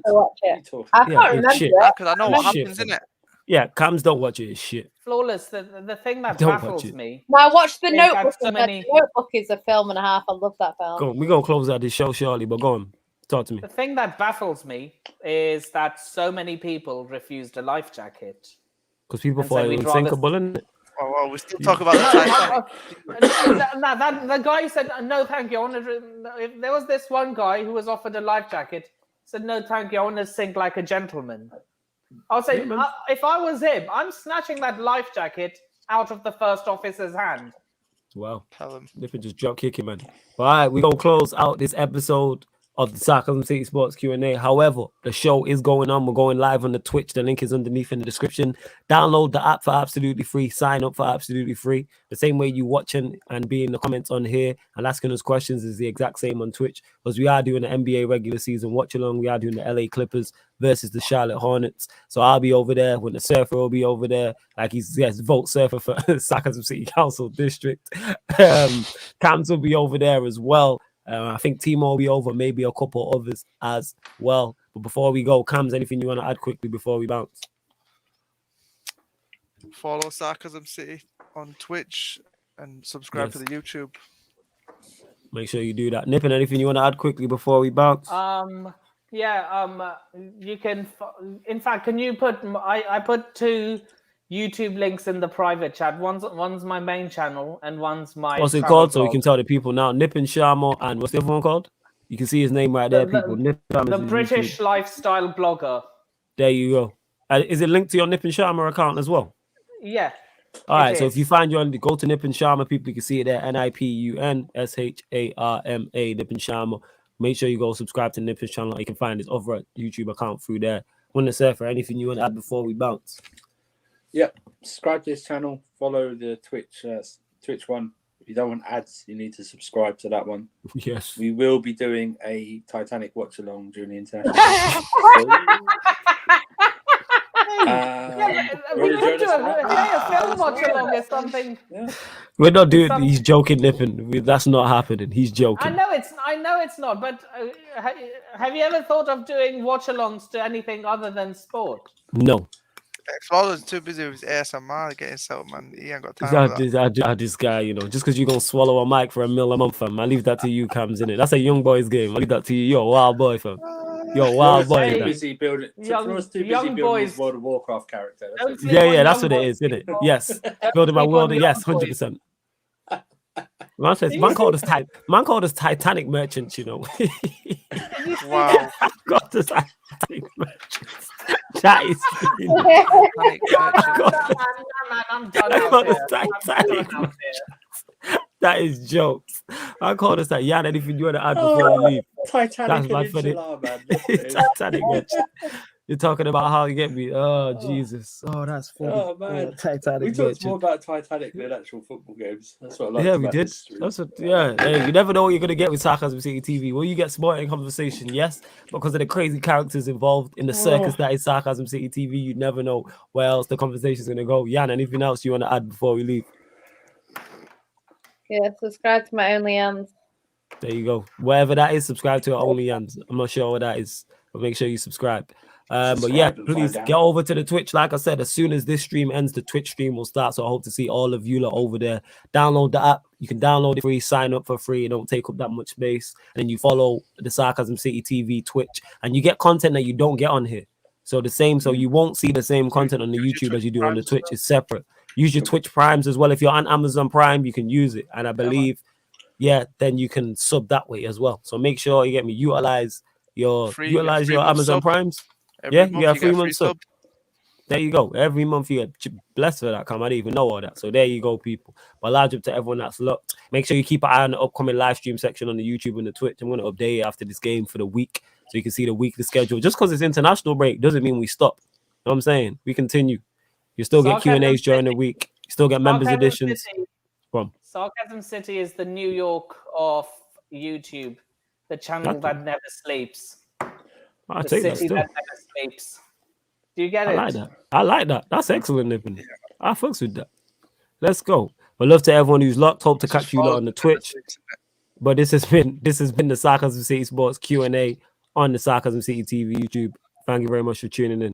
I can't remember it. Because I know what happens in it. Yeah, Cams don't watch it. It's shit. Flawless. The thing that baffles me. No, I watched The Notebook. The Notebook is a film and a half. I love that film. Go on. We're going to close out this show shortly, but go on. Talk to me. The thing that baffles me is that so many people refused a life jacket. Because people thought it was unsinkable, isn't it? Well, we still talk about the Titanic. The guy said, no, thank you. If there was this one guy who was offered a life jacket, said, no, thank you. I want to sink like a gentleman. I would say, if I was him, I'm snatching that life jacket out of the first officer's hand. Wow. Nippin just drop kicking, man. All right, we're going to close out this episode of the Sarcasm City Sports Q&A. However, the show is going on. We're going live on the Twitch. The link is underneath in the description. Download the app for absolutely free. Sign up for absolutely free. The same way you watching and be in the comments on here and asking us questions is the exact same on Twitch, because we are doing the NBA regular season watch along. We are doing the LA Clippers versus the Charlotte Hornets. So I'll be over there when the Surfer will be over there. Like vote Surfer for Sarcasm City Council District. Cams will be over there as well. I think Timo will be over, maybe a couple others as well. But before we go, Cams, anything you want to add quickly before we bounce? Follow Sarcasm City on Twitch and subscribe to the YouTube. Make sure you do that. Nippin, anything you want to add quickly before we bounce? You can. In fact, can you put? I put 2 YouTube links in the private chat. One's my main channel and one's my. What's it called? So we can tell the people now. Nippin Sharma and what's the other one called? You can see his name right there, people. The British YouTube. Lifestyle blogger. There you go. Is it linked to your Nippin Sharma account as well? Yeah. All right. So if you find go to Nippin Sharma, people, you can see it there. NIPUNSHARMA Nippin Sharma. Make sure you go subscribe to Nippin's channel. You can find his other YouTube account through there. Want to say for anything you want to add before we bounce? Yep. Subscribe to this channel. Follow the Twitch one. If you don't want ads, you need to subscribe to that one. Yes. We will be doing a Titanic watch along during the international. We could do a film watch along or something. Yeah. We're not doing. He's joking, Nippin. That's not happening. He's joking. I know it's not. But have you ever thought of doing watch-alongs to anything other than sport? No. Explorer's too busy with his ASMR getting set, man. He ain't got time for that. This guy, just because you're going to swallow a mic for $1 million a month, fam. I leave that to you, Cams, innit? That's a young boy's game. I leave that to you. You're a wild boy, fam. You're a wild boy. Too busy building his World of Warcraft character. Yeah, that's what it is, isn't it? Yes. Building my world, yes, 100%. Man called us Titanic merchants, Wow. Got us Titanic merchants. That is I'm done out here. That is jokes. I called us that. Yeah, anything you want to add before we leave? Titanic That's man. Titanic merchant. You're talking about how you get me. Oh, Jesus. Oh, that's funny. Oh, man. Titanic. We talked more about Titanic than actual football games. That's what I like. Yeah, we did. Hey, you never know what you're gonna get with Sarcasm City TV. Will you get sporting conversation? Yes, because of the crazy characters involved in the circus that is Sarcasm City TV. You never know where else the conversation's gonna go. Jan, anything else you want to add before we leave? Yeah, subscribe to my OnlyFans. There you go. Wherever that is, subscribe to our OnlyFans. I'm not sure what that is, but make sure you subscribe. But yeah, please get over to the Twitch. Like I said, as soon as this stream ends, the Twitch stream will start. So I hope to see all of you lot over there. Download the app. You can download it free, sign up for free. It don't take up that much space. And then you follow the Sarcasm City TV Twitch, and you get content that you don't get on here. So you won't see the same content on the YouTube as you do on the Twitch. It's separate. Use your Twitch Primes as well. If you're on Amazon Prime, you can use it. And I believe, then you can sub that way as well. So make sure you utilize your Amazon Primes. You get a 3 month sub. There you go. Every month you get blessed for that. I didn't even know all that. So there you go, people. But large up to everyone that's locked. Make sure you keep an eye on the upcoming live stream section on the YouTube and the Twitch. I'm going to update it after this game for the week, so you can see the weekly schedule. Just because it's international break doesn't mean we stop. You know what I'm saying? We continue. You still get Q&As during the week. You still get members editions. Sarcasm City is the New York of YouTube, the channel that never sleeps. I take that still. That never sleeps. Do you get it? I like that. That's excellent, Nippin. I fucks with that. Let's go. But love to everyone who's locked. Hope to catch you lot on the Twitch. But this has been the Sarcasm City Sports Q&A on the Sarcasm City TV YouTube. Thank you very much for tuning in.